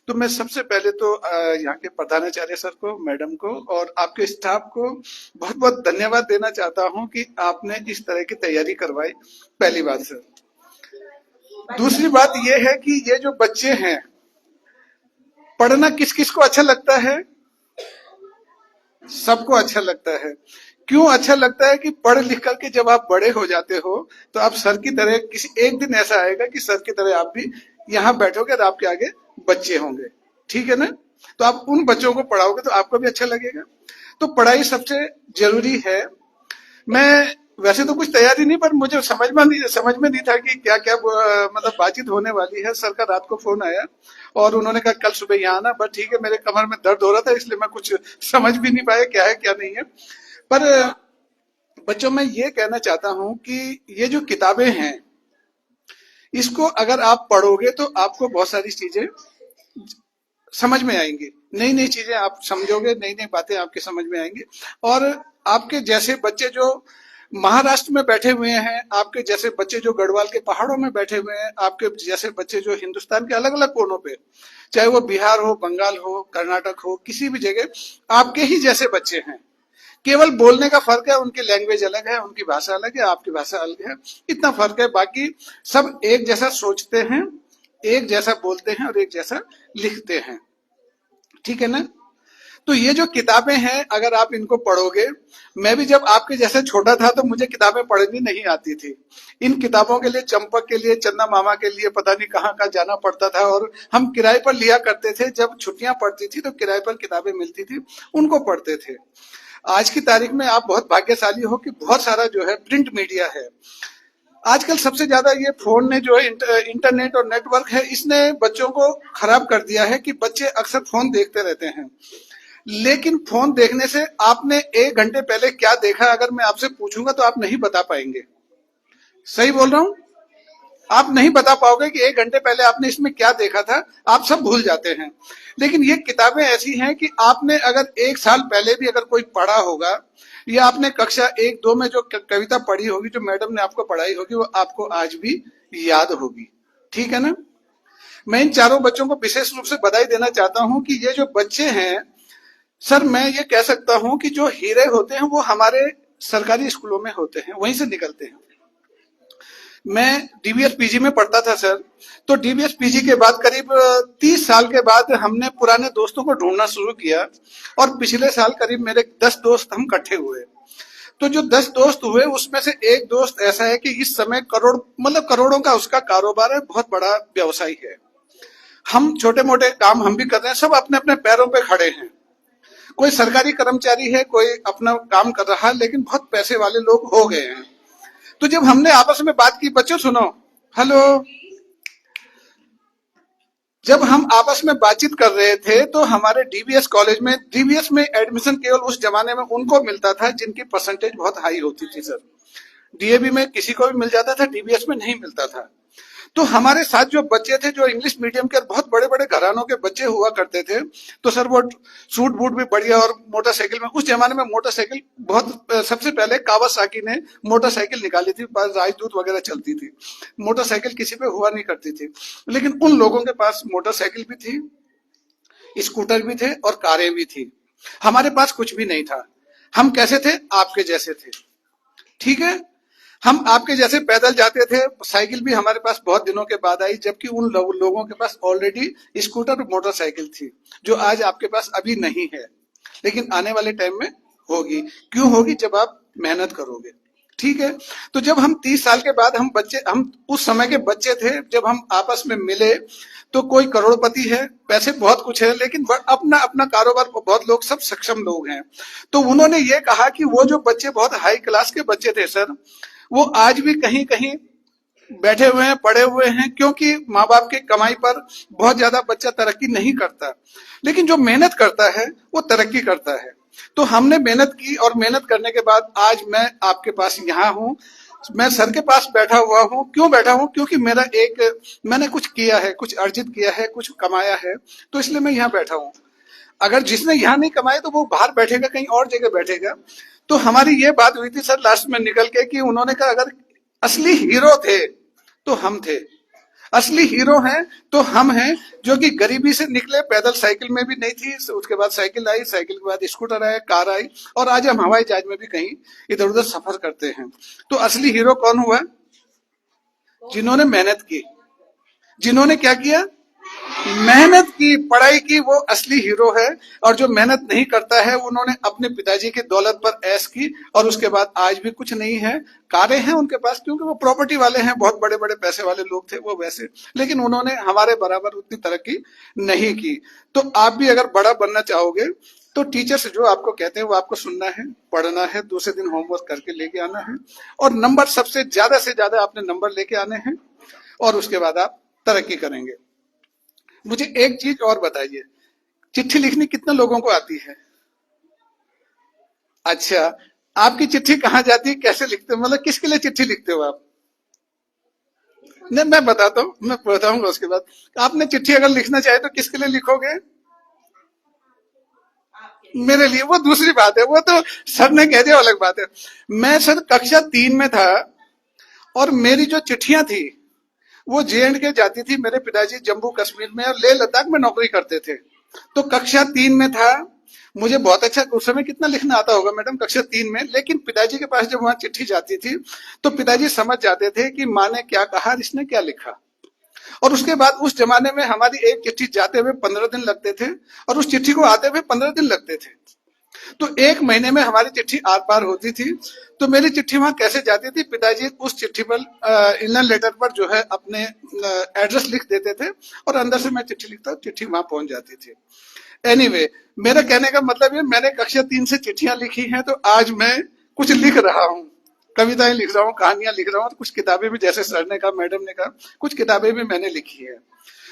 तो मैं सबसे पहले तो यहाँ के प्रधानाचार्य सर को, मैडम को और आपके स्टाफ को बहुत बहुत धन्यवाद देना चाहता हूँ कि आपने इस तरह की तैयारी करवाई। पहली बात सर। दूसरी बात ये है कि ये जो बच्चे हैं, पढ़ना किस किस को अच्छा लगता है? सबको अच्छा लगता है। क्यों अच्छा लगता है? कि पढ़ लिख करके जब आप बड़े हो जाते हो तो आप सर की तरह, किसी एक दिन ऐसा आएगा कि सर की तरह आप भी यहाँ बैठोगे और आपके आगे बच्चे होंगे। ठीक है ना? तो आप उन बच्चों को पढ़ाओगे तो आपको भी अच्छा लगेगा। तो पढ़ाई सबसे जरूरी है। मैं वैसे तो कुछ तैयारी नहीं, पर मुझे समझ में नहीं था कि क्या क्या मतलब बातचीत होने वाली है। सर का रात को फोन आया और उन्होंने कहा कल सुबह यहाँ आना। बट ठीक है, मेरे कमर में दर्द हो रहा था इसलिए मैं कुछ समझ भी नहीं पाया क्या है क्या नहीं है। पर बच्चों, मैं ये कहना चाहता हूँ कि ये जो किताबें हैं, इसको अगर आप पढ़ोगे तो आपको बहुत सारी चीजें समझ में आएंगी। नई नई चीजें आप समझोगे, नई नई बातें आपके समझ में आएंगी। और आपके जैसे बच्चे जो महाराष्ट्र में बैठे हुए हैं, आपके जैसे बच्चे जो गढ़वाल के पहाड़ों में बैठे हुए हैं, आपके जैसे बच्चे जो हिंदुस्तान के अलग अलग कोनों पे, चाहे वो बिहार हो, बंगाल हो, कर्नाटक हो, किसी भी जगह आपके ही जैसे बच्चे हैं। केवल बोलने का फर्क है, उनकी लैंग्वेज अलग है, उनकी भाषा अलग है, आपकी भाषा अलग है, इतना फर्क है। बाकी सब एक जैसा सोचते हैं, एक जैसा बोलते हैं और एक जैसा लिखते हैं। ठीक है ना? तो ये जो किताबें हैं, अगर आप इनको पढ़ोगे, मैं भी जब आपके जैसे छोटा था तो मुझे किताबें पढ़नी नहीं आती थी। इन किताबों के लिए, चंपक के लिए, चंदा मामा के लिए पता नहीं कहाँ कहाँ जाना पड़ता था और हम किराए पर लिया करते थे। जब छुट्टियां पड़ती थी तो किराए पर किताबें मिलती थी, उनको पढ़ते थे। आज की तारीख में आप बहुत भाग्यशाली हो कि बहुत सारा जो है प्रिंट मीडिया है। आजकल सबसे ज्यादा ये फोन ने जो है इंटरनेट और नेटवर्क है, इसने बच्चों को खराब कर दिया है कि बच्चे अक्सर फोन देखते रहते हैं। लेकिन फोन देखने से आपने 1 घंटे पहले क्या देखा, अगर मैं आपसे पूछूंगा तो आप नहीं बता पाएंगे। सही बोल रहा हूं? आप नहीं बता पाओगे कि 1 घंटे पहले आपने इसमें क्या देखा था, आप सब भूल जाते हैं। लेकिन ये किताबें ऐसी हैं कि आपने अगर 1 साल पहले भी अगर कोई पढ़ा होगा, या आपने कक्षा 1-2 में जो कविता पढ़ी होगी, जो मैडम ने आपको पढ़ाई होगी, वो आपको आज भी याद होगी। ठीक है ना? मैं इन चारों बच्चों को विशेष रूप से बधाई देना चाहता हूं कि ये जो बच्चे हैं, सर मैं ये कह सकता हूं कि जो हीरे होते हैं वो हमारे सरकारी स्कूलों में होते हैं, वहीं से निकलते हैं। मैं डीबीएस पीजी में पढ़ता था सर, तो डीबीएस पीजी के बाद करीब 30 साल के बाद हमने पुराने दोस्तों को ढूंढना शुरू किया और पिछले साल करीब मेरे 10 दोस्त हम इकट्ठे हुए। तो जो 10 दोस्त हुए उसमें से एक दोस्त ऐसा है कि इस समय करोड़ों का उसका कारोबार है, बहुत बड़ा व्यवसायी है। हम छोटे मोटे काम हम भी कर रहे हैं, सब अपने अपने पैरों पे खड़े हैं। कोई सरकारी कर्मचारी है, कोई अपना काम कर रहा है, लेकिन बहुत पैसे वाले लोग हो गए हैं। तो जब हमने आपस में बात की, बच्चों सुनो, हेलो, जब हम आपस में बातचीत कर रहे थे तो हमारे डीबीएस कॉलेज में, डीबीएस में एडमिशन केवल उस जमाने में उनको मिलता था जिनकी परसेंटेज बहुत हाई होती थी सर। डीएवी में किसी को भी मिल जाता था, डीबीएस में नहीं मिलता था। तो हमारे साथ जो बच्चे थे, जो इंग्लिश मीडियम के बहुत बड़े बड़े घरानों के बच्चे हुआ करते थे, तो सर वो सूट बूट भी बढ़िया और मोटरसाइकिल में, उस जमाने में मोटरसाइकिल बहुत, सबसे पहले कावासाकी ने मोटरसाइकिल निकाली थी, राजदूत वगैरह चलती थी। मोटरसाइकिल किसी पे हुआ नहीं करती थी, लेकिन उन लोगों के पास मोटरसाइकिल भी थी, स्कूटर भी थे और कारें भी थी। हमारे पास कुछ भी नहीं था। हम कैसे थे? आपके जैसे थे। ठीक है? हम आपके जैसे पैदल जाते थे। साइकिल भी हमारे पास बहुत दिनों के बाद आई, जबकि उन लोगों के पास ऑलरेडी स्कूटर और मोटरसाइकिल थी, जो आज आपके पास अभी नहीं है, लेकिन आने वाले टाइम में होगी। क्यों होगी? जब आप मेहनत करोगे। ठीक है, तो जब हम 30 साल के बाद हम उस समय के बच्चे थे, जब हम आपस में मिले तो कोई करोड़पति है, पैसे बहुत कुछ है, लेकिन अपना अपना कारोबार, बहुत लोग सब सक्षम लोग हैं। तो उन्होंने ये कहा कि वो जो बच्चे बहुत हाई क्लास के बच्चे थे सर, वो आज भी कहीं कहीं बैठे हुए हैं, पड़े हुए हैं, क्योंकि माँ बाप की कमाई पर बहुत ज्यादा बच्चा तरक्की नहीं करता, लेकिन जो मेहनत करता है वो तरक्की करता है। तो हमने मेहनत की और मेहनत करने के बाद आज मैं आपके पास यहाँ हूँ, मैं सर के पास बैठा हुआ हूँ। क्यों बैठा हूँ? क्योंकि मैंने कुछ किया है, कुछ अर्जित किया है, कुछ कमाया है, तो इसलिए मैं यहाँ बैठा हूँ। अगर जिसने यहाँ नहीं कमाया तो वो बाहर बैठेगा, कहीं और जगह बैठेगा। तो हमारी ये बात हुई थी सर लास्ट में निकल के कि उन्होंने कहा अगर असली हीरो थे तो हम थे, असली हीरो हैं तो हम हैं, जो कि गरीबी से निकले, पैदल साइकिल में भी नहीं थी, उसके बाद साइकिल आई, साइकिल के बाद स्कूटर आया, कार आई, और आज हम हवाई जहाज में भी कहीं इधर उधर सफर करते हैं। तो असली हीरो कौन हुआ? जिन्होंने मेहनत की, जिन्होंने क्या किया? मेहनत की, पढ़ाई की, वो असली हीरो है। और जो मेहनत नहीं करता है, उन्होंने अपने पिताजी की दौलत पर ऐश की, और उसके बाद आज भी कुछ नहीं है। कारें हैं उनके पास क्योंकि वो प्रॉपर्टी वाले हैं, बहुत बड़े बड़े पैसे वाले लोग थे वो वैसे, लेकिन उन्होंने हमारे बराबर उतनी तरक्की नहीं की। तो आप भी अगर बड़ा बनना चाहोगे तो टीचर्स जो आपको कहते हैं वो आपको सुनना है, पढ़ना है, दूसरे दिन होमवर्क करके लेके आना है, और नंबर सबसे ज्यादा से ज्यादा आपने नंबर लेके आने हैं, और उसके बाद आप तरक्की करेंगे। मुझे एक चीज और बताइए, चिट्ठी लिखनी कितने लोगों को आती है? अच्छा, आपकी चिट्ठी कहाँ जाती है, कैसे लिखते हो, मतलब किसके लिए चिट्ठी लिखते हो आप? नहीं, मैं बताता हूँ, मैं बताऊंगा उसके बाद। आपने चिट्ठी अगर लिखना चाहे तो किसके लिए लिखोगे? मेरे लिए। वो दूसरी बात है, वो तो सर ने कह दिया, अलग बात है। मैं सर कक्षा 3 में था, और मेरी जो चिट्ठियां थी वो J&K जाती थी। मेरे पिताजी जम्मू कश्मीर में और लेह लद्दाख में नौकरी करते थे। तो कक्षा 3 में था, मुझे बहुत अच्छा, उस समय कितना लिखना आता होगा मैडम, कक्षा 3 में। लेकिन पिताजी के पास जब वहां चिट्ठी जाती थी तो पिताजी समझ जाते थे कि माँ ने क्या कहा, इसने क्या लिखा। और उसके बाद उस जमाने में हमारी एक चिट्ठी जाते हुए 15 दिन लगते थे, और उस चिट्ठी को आते हुए 15 दिन लगते थे। तो 1 महीने में हमारी चिट्ठी आर पार होती थी। तो मेरी चिट्ठी वहां कैसे जाती थी? पिताजी उस चिट्ठी पर इनर लेटर पर जो है अपने एड्रेस लिख देते थे, और अंदर से मैं चिट्ठी लिखता, चिट्ठी वहां पहुंच जाती थी। एनीवे, मेरा कहने का मतलब ये, मैंने कक्षा 3 से चिट्ठियां लिखी हैं, तो आज मैं कुछ लिख रहा हूँ, कविताएं लिख रहा हूँ, कहानियां लिख रहा हूँ, और कुछ किताबें भी, जैसे सर ने कहा, मैडम ने कहा, कुछ किताबें भी मैंने लिखी है।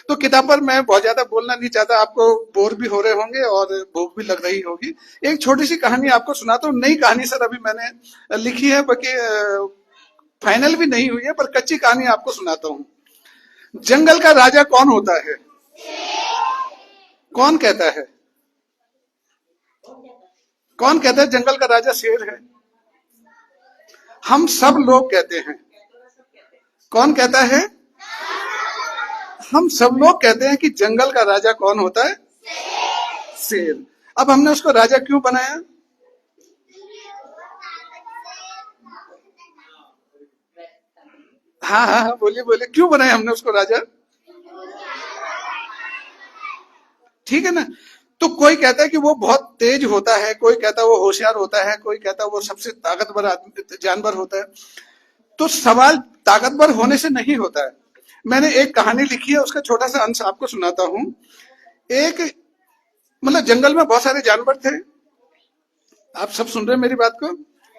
तो किताब पर मैं बहुत ज्यादा बोलना नहीं चाहता, आपको बोर भी हो रहे होंगे और भूख भी लग रही होगी। एक छोटी सी कहानी आपको सुनाता हूँ। नई कहानी सर अभी मैंने लिखी है, बाकी फाइनल भी नहीं हुई है, पर कच्ची कहानी आपको सुनाता हूँ। जंगल का राजा कौन होता है? कौन कहता है? कौन कहता है जंगल का राजा शेर है? हम सब लोग कहते हैं। कौन कहता है? हम सब लोग कहते हैं कि जंगल का राजा कौन होता है? शेर। अब हमने उसको राजा क्यों बनाया? हाँ हाँ हाँ, बोलिए बोलिए, क्यों बनाया हमने उसको राजा? ठीक है ना। तो कोई कहता है कि वो बहुत तेज होता है, कोई कहता है वो होशियार होता है, कोई कहता है वो सबसे ताकतवर जानवर होता है। तो सवाल ताकतवर होने से नहीं होता है। मैंने एक कहानी लिखी है, उसका छोटा सा अंश आपको सुनाता हूँ। एक, मतलब जंगल में बहुत सारे जानवर थे। आप सब सुन रहे हैं मेरी बात को?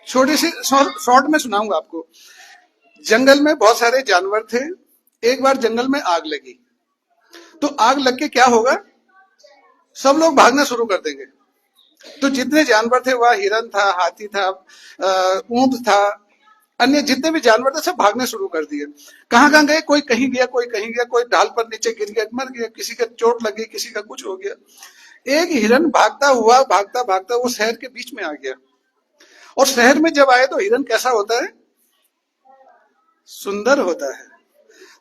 छोटी सी शॉर्ट में सुनाऊंगा आपको। जंगल में बहुत सारे जानवर थे। एक बार जंगल में आग लगी, तो आग लग के क्या होगा? सब लोग भागना शुरू कर देंगे। तो जितने जानवर थे, वह हिरन था, हाथी था, ऊंट था, अन्य जितने भी जानवर थे, सब भागने शुरू कर दिए। कहाँ कहाँ गए? कोई कहीं गया, कोई कहीं गया, कोई ढाल पर नीचे गिर गया, मर गया, किसी का चोट लगी, किसी का कुछ हो गया। एक हिरन भागता हुआ भागता भागता वो शहर के बीच में आ गया। और शहर में जब आए तो हिरन कैसा होता है? सुंदर होता है।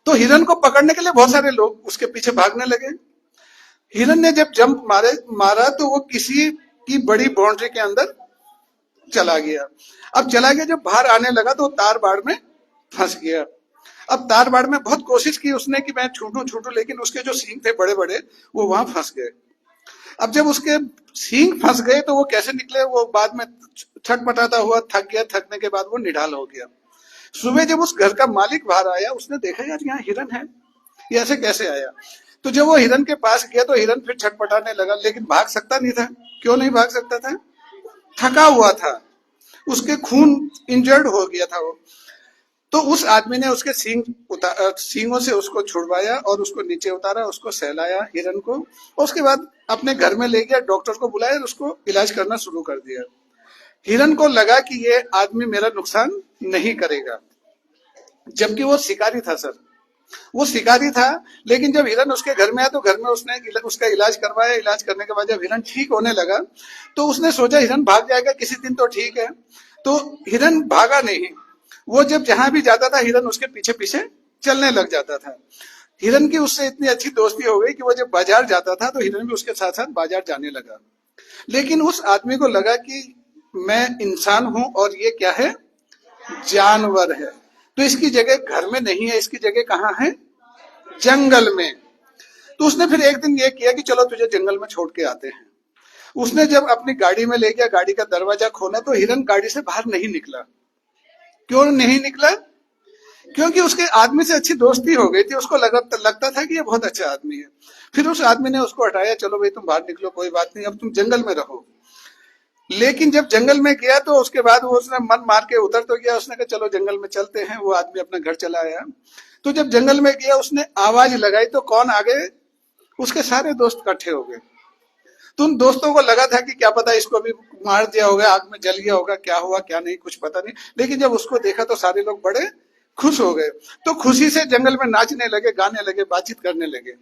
तो हिरन को पकड़ने के लिए बहुत सारे लोग उसके पीछे भागने लगे। हिरन ने जब जंप मारा तो वो किसी की बड़ी बाउंड्री के अंदर चला गया। अब चला गया, जब बाहर आने लगा तो तार बाड़ में फंस गया। अब तार बाड़ में बहुत कोशिश की उसने कि मैं छूटूं, लेकिन उसके जो सींग थे बड़े बड़े, वो वहां फंस गए। अब जब उसके सींग फंस गए तो वो कैसे निकले, वो बाद में छटपटाता हुआ थक गया, थकने के बाद वो निढाल हो गया। सुबह जब उस घर का मालिक बाहर आया, उसने देखा यार यहाँ हिरन है, ये ऐसे कैसे आया। तो जब वो हिरन के पास गया तो हिरन फिर छटपटाने लगा, लेकिन भाग सकता नहीं था। क्यों नहीं भाग सकता था? थका हुआ था, उसके खून इंजर्ड हो गया था वो। तो उस आदमी ने उसके सींगों से उसको छुड़वाया और उसको नीचे उतारा, उसको सहलाया हिरन को, और उसके बाद अपने घर में ले गया, डॉक्टर को बुलाया और उसको इलाज करना शुरू कर दिया। हिरन को लगा कि ये आदमी मेरा नुकसान नहीं करेगा, जबकि वो शिकारी था सर, वो शिकारी था। लेकिन जब हिरन उसके घर में आया तो घर में उसने उसका इलाज करवाया। इलाज करने के बाद जब हिरन ठीक होने लगा तो उसने सोचा हिरन भाग जाएगा किसी दिन तो ठीक है, तो हिरन भागा नहीं। वो जब जहां भी जाता था हिरन उसके पीछे पीछे चलने लग जाता था। हिरन की उससे इतनी अच्छी दोस्ती हो गई कि वो जब बाजार जाता था तो हिरन भी उसके साथ साथ बाजार जाने लगा। लेकिन उस आदमी को लगा कि मैं इंसान हूं और ये क्या है, जानवर है, तो इसकी जगह घर में नहीं है, इसकी जगह कहाँ है, जंगल में। तो उसने फिर एक दिन ये किया कि चलो तुझे जंगल में छोड़ के आते हैं। उसने जब अपनी गाड़ी में ले गया, गाड़ी का दरवाजा खोला तो हिरन गाड़ी से बाहर नहीं निकला। क्यों नहीं निकला? क्योंकि उसके आदमी से अच्छी दोस्ती हो गई थी, उसको लगता था कि ये बहुत अच्छा आदमी है। फिर उस आदमी ने उसको हटाया, चलो भाई तुम बाहर निकलो, कोई बात नहीं, अब तुम जंगल में रहो। लेकिन जब जंगल में गया तो उसके बाद वो उसने मन मार के उतर तो गया, उसने कहा चलो जंगल में चलते हैं। वो आदमी अपना घर चला आया। तो जब जंगल में गया उसने आवाज लगाई तो कौन आ गए, उसके सारे दोस्त इकट्ठे हो गए। तो उन दोस्तों को लगा था कि क्या पता इसको भी मार दिया होगा, आग में जल गया होगा, क्या हुआ क्या नहीं कुछ पता नहीं। लेकिन जब उसको देखा तो सारे लोग बड़े खुश हो गए, तो खुशी से जंगल में नाचने लगे, गाने लगे, बातचीत करने लगे।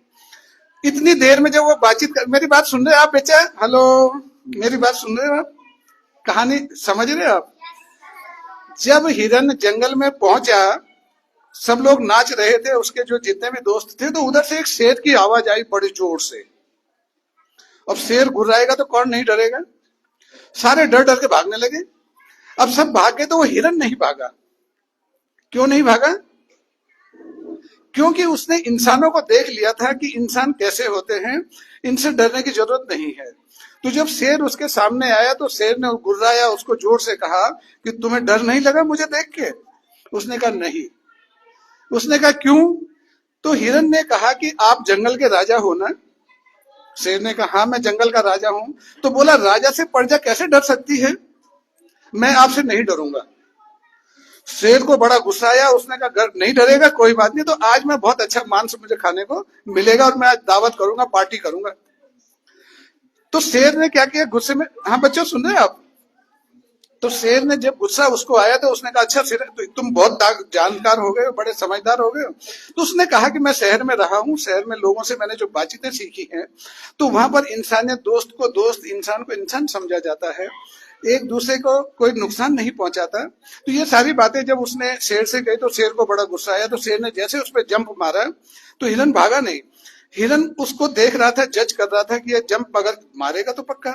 इतनी देर में जब वो मेरी बात सुन रहे हैं आप बच्चा? हेलो, मेरी बात सुन रहे हो आप? कहानी समझ रहे हो आप? जब हिरन जंगल में पहुंचा, सब लोग नाच रहे थे, उसके जो जितने भी दोस्त थे, तो उधर से एक शेर की आवाज आई बड़ी जोर से। अब शेर गुर्राएगा तो कौन नहीं डरेगा, सारे डर डर के भागने लगे। अब सब भाग गए तो वो हिरन नहीं भागा। क्यों नहीं भागा? क्योंकि उसने इंसानों को देख लिया था कि इंसान कैसे होते हैं, इनसे डरने की जरूरत नहीं है। तो जब शेर उसके सामने आया तो शेर ने गुर्राया, उसको जोर से कहा कि तुम्हें डर नहीं लगा मुझे देख के? उसने कहा नहीं। उसने कहा क्यों? तो हिरन ने कहा कि आप जंगल के राजा हो ना? शेर ने कहा हाँ मैं जंगल का राजा हूं। तो बोला राजा से प्रजा कैसे डर सकती है, मैं आपसे नहीं डरूंगा। शेर को बड़ा गुस्सा आया, उसने कहा नहीं डरेगा, कोई बात नहीं, तो आज मैं बहुत अच्छा मांस मुझे खाने को मिलेगा और मैं आज दावत करूंगा, पार्टी करूंगा। तो शेर ने क्या किया, गुस्से में, हाँ बच्चों सुन रहे हैं आप? तो शेर ने जब गुस्सा उसको आया तो उसने कहा अच्छा शेर तो तुम बहुत जानकार हो गए हो, बड़े समझदार हो गए हो। तो उसने कहा कि मैं शहर में रहा हूँ, शहर में लोगों से मैंने जो बातचीतें सीखी हैं, तो वहां पर इंसानियत, दोस्त को दोस्त, इंसान को इंसान समझा जाता है, एक दूसरे को कोई नुकसान नहीं पहुंचाता। तो ये सारी बातें जब उसने शेर से कही तो शेर को बड़ा गुस्सा आया। तो शेर ने जैसे उस पर जंप मारा तो हिरन भागा नहीं। हिरन उसको देख रहा था, जज कर रहा था कि ये जंप अगर मारेगा तो पक्का,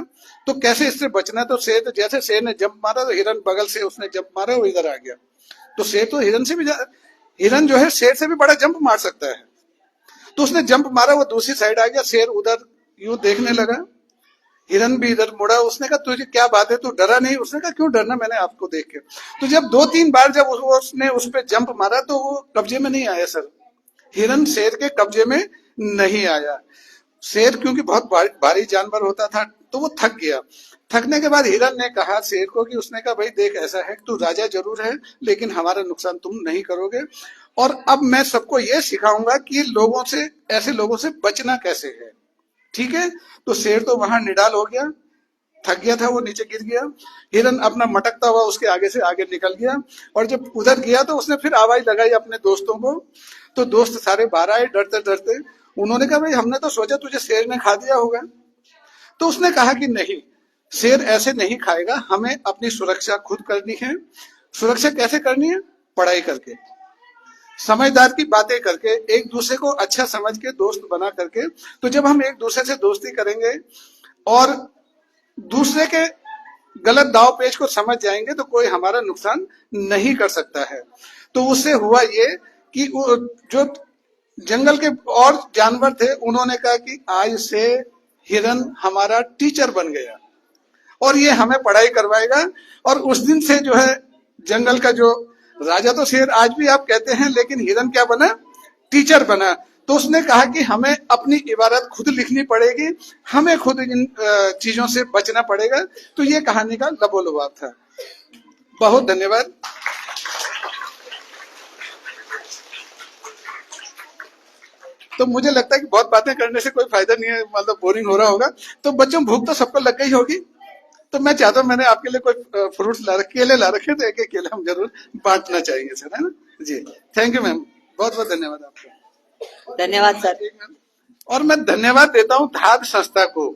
तो कैसे इससे बचना। तो शेर, जैसे शेर ने जंप मारा तो हिरन बगल से उसने जंप मारा, वो इधर आ गया। तो शेर तो हिरन से भी, हिरन जो है शेर से भी बड़ा जंप मार सकता है। तो उसने जंप मारा, वो दूसरी साइड आ गया, शेर उधर यूं देखने लगा, हिरन भी इधर मुड़ा। उसने कहा तुझे क्या बात है, तू डरा नहीं? उसने कहा क्यों डरना, मैंने आपको देख के। तो जब 2-3 बार जब उसने उस पर जंप मारा तो वो कब्जे में नहीं आया सर, हिरन शेर के कब्जे में नहीं आया। शेर क्योंकि बहुत भारी जानवर होता था तो वो थक गया। थकने के बाद हिरन ने कहा शेर को कि, उसने कहा भाई देख ऐसा है, तू राजा जरूर है लेकिन हमारा नुकसान तुम नहीं करोगे, और अब मैं सबको ये सिखाऊंगा कि लोगों से, ऐसे लोगों से बचना कैसे है, ठीक है? तो शेर तो वहां निडाल हो गया, थक गया था, वो नीचे गिर गया। हिरन अपना मटकता हुआ उसके आगे से आगे निकल गया, और जब उधर गया तो उसने फिर आवाज लगाई अपने दोस्तों को। तो दोस्त सारे बाहर आए डरते डरते। उन्होंने कहा भाई हमने तो सोचा तुझे शेर ने खा दिया होगा। तो उसने कहा कि नहीं, शेर ऐसे नहीं खाएगा, हमें अपनी सुरक्षा खुद करनी है। सुरक्षा कैसे करनी है? पढ़ाई करके, समझदार की बातें करके, एक दूसरे को अच्छा समझ के, दोस्त बना करके। तो जब हम एक दूसरे से दोस्ती करेंगे और दूसरे के गलत दाव पेच को समझ जाएंगे तो कोई हमारा नुकसान नहीं कर सकता है। तो उससे हुआ ये कि जो जंगल के और जानवर थे उन्होंने कहा कि आज से हिरन हमारा टीचर बन गया और ये हमें पढ़ाई करवाएगा। और उस दिन से जो है जंगल का जो राजा तो शेर आज भी आप कहते हैं, लेकिन हिरन क्या बना? टीचर बना। तो उसने कहा कि हमें अपनी इबारत खुद लिखनी पड़ेगी, हमें खुद इन चीजों से बचना पड़ेगा। तो ये कहानी का लबोलुबाब था। बहुत धन्यवाद। तो मुझे लगता है कि बहुत बातें करने से कोई फायदा नहीं है, मतलब बोरिंग हो रहा होगा। तो बच्चों, भूख तो सबको लग गई होगी। तो मैं चाहता हूँ, मैंने आपके लिए कोई फ्रूट्स ला रखे, केले ला रखे, तो एक एक केले हम जरूर बांटना चाहेंगे सर, है ना जी। थैंक यू मैम, बहुत बहुत धन्यवाद आपको। धन्यवाद सर। और मैं धन्यवाद देता हूँ धाद संस्था को,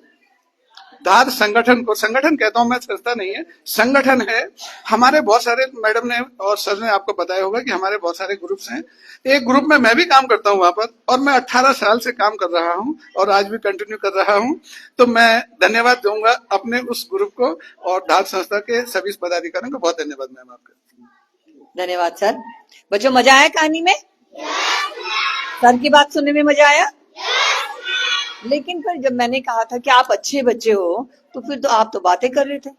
धाद संगठन को। संगठन कहता हूं मैं, संस्था नहीं है, संगठन है। हमारे बहुत सारे, मैडम ने और सर ने आपको बताया होगा कि हमारे बहुत सारे ग्रुप्स हैं। एक ग्रुप में मैं भी काम करता हूं वहां पर, और मैं 18 साल से काम कर रहा हूं और आज भी कंटिन्यू कर रहा हूं। तो मैं धन्यवाद दूंगा अपने उस ग्रुप को और धाद संस्था के सभी पदाधिकारियों को। बहुत धन्यवाद मैम आपका। धन्यवाद सर। बच्चों, मजा आया कहानी में? सर की बात सुनने में मजा आया? लेकिन फिर जब मैंने कहा था कि आप अच्छे बच्चे हो, तो फिर तो आप तो बातें कर रहे थे।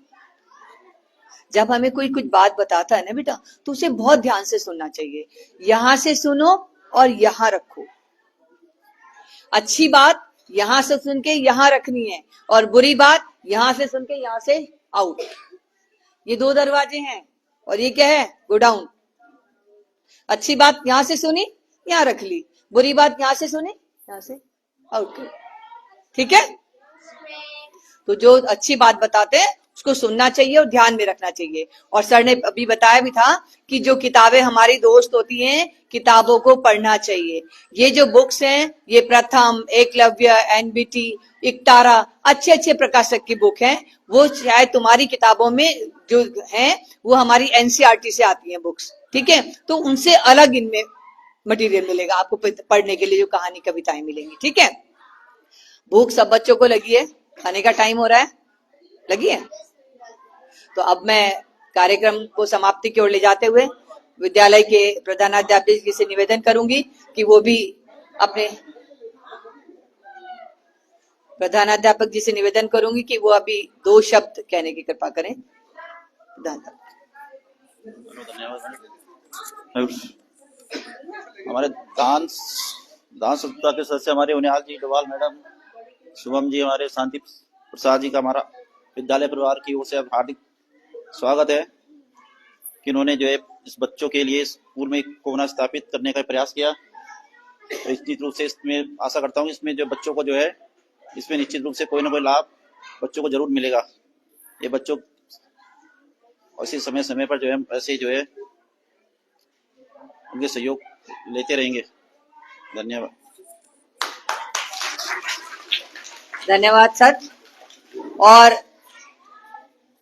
जब हमें कोई कुछ बात बताता है ना बेटा, तो उसे बहुत ध्यान से सुनना चाहिए। यहां से सुनो और यहां रखो। अच्छी बात यहां से सुन के यहां रखनी है, और बुरी बात यहां से सुन के यहां से आउट। ये 2 दरवाजे हैं, और ये क्या है? गोडाउन। अच्छी बात यहां से सुनी, यहां रख ली। बुरी बात यहां से सुनी, यहां से आउट कर। ठीक है? तो जो अच्छी बात बताते हैं उसको सुनना चाहिए और ध्यान में रखना चाहिए। और सर ने अभी बताया भी था कि जो किताबें हमारी दोस्त होती हैं, किताबों को पढ़ना चाहिए। ये जो बुक्स हैं, ये प्रथम, एकलव्य, एनबीटी, इकतारा, अच्छे अच्छे प्रकाशक की बुक है। वो शायद तुम्हारी किताबों में जो है वो हमारी एनसीईआरटी से आती है बुक्स। ठीक है? तो उनसे अलग इनमें मटेरियल मिलेगा आपको पढ़ने के लिए, जो कहानी कविताएं मिलेंगी। ठीक है? भूख सब बच्चों को लगी है, खाने का टाइम हो रहा है, लगी है? तो अब मैं कार्यक्रम को समाप्ति की ओर ले जाते हुए विद्यालय के प्रधानाध्यापक जी से निवेदन करूंगी कि वो भी अपने प्रधानाध्यापक जी से निवेदन करूंगी कि वो अभी 2 शब्द कहने की कृपा करें। धन्यवाद। हमारे डांस संस्था के सदस्य हमारे उनियाल जी, डोवाल मैडम, शुभम जी, हमारे शांति प्रसाद जी का हमारा विद्यालय परिवार की ओर से हार्दिक स्वागत है कि उन्होंने जो है इस बच्चों के लिए स्कूल में कोरोना स्थापित करने का प्रयास किया। तो निश्चित रूप से इसमें आशा करता हूँ इसमें जो बच्चों को जो है इसमें निश्चित रूप से कोई ना कोई लाभ बच्चों को जरूर मिलेगा। ये बच्चों ऐसे समय समय पर जो है ऐसे जो है उनके सहयोग लेते रहेंगे। धन्यवाद। धन्यवाद सर। और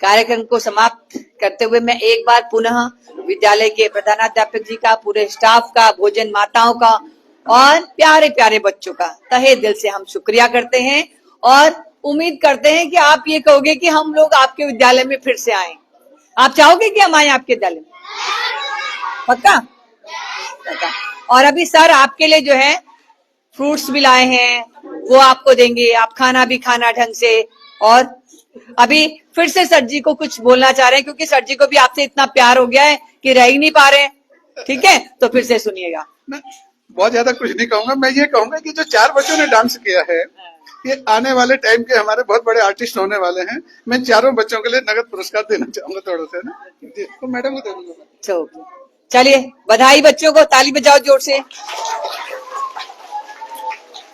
कार्यक्रम को समाप्त करते हुए मैं एक बार पुनः विद्यालय के प्रधानाध्यापक जी का, पूरे स्टाफ का, भोजन माताओं का और प्यारे प्यारे बच्चों का तहे दिल से हम शुक्रिया करते हैं और उम्मीद करते हैं कि आप ये कहोगे कि हम लोग आपके विद्यालय में फिर से आए। आप चाहोगे कि हम आए आपके विद्यालय में? पक्का? और अभी सर आपके लिए जो है फ्रूट्स भी लाए हैं, वो आपको देंगे। आप खाना भी खाना ढंग से। और अभी फिर से सर जी को कुछ बोलना चाह रहे हैं, क्योंकि सर जी को भी आपसे इतना प्यार हो गया है कि रह ही नहीं पा रहे। ठीक है? तो फिर से सुनिएगा। बहुत ज्यादा कुछ नहीं कहूंगा। मैं ये कहूंगा कि जो 4 बच्चों ने डांस किया है, ये आने वाले टाइम के हमारे बहुत बड़े आर्टिस्ट होने वाले हैं। मैं 4 बच्चों के लिए नगद पुरस्कार देना चाहूंगा थोड़ा सा ना। तो मैडम को दे दूंगा। चलिए, बधाई बच्चों को, ताली बजाओ जोर से।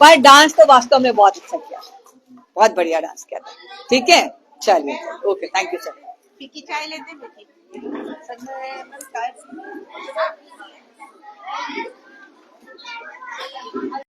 पर डांस तो वास्तव में बहुत अच्छा किया, बहुत बढ़िया डांस किया था। ठीक है? चलिए, ओके, थैंक यू सर। फीकी चाय लेते बेटी।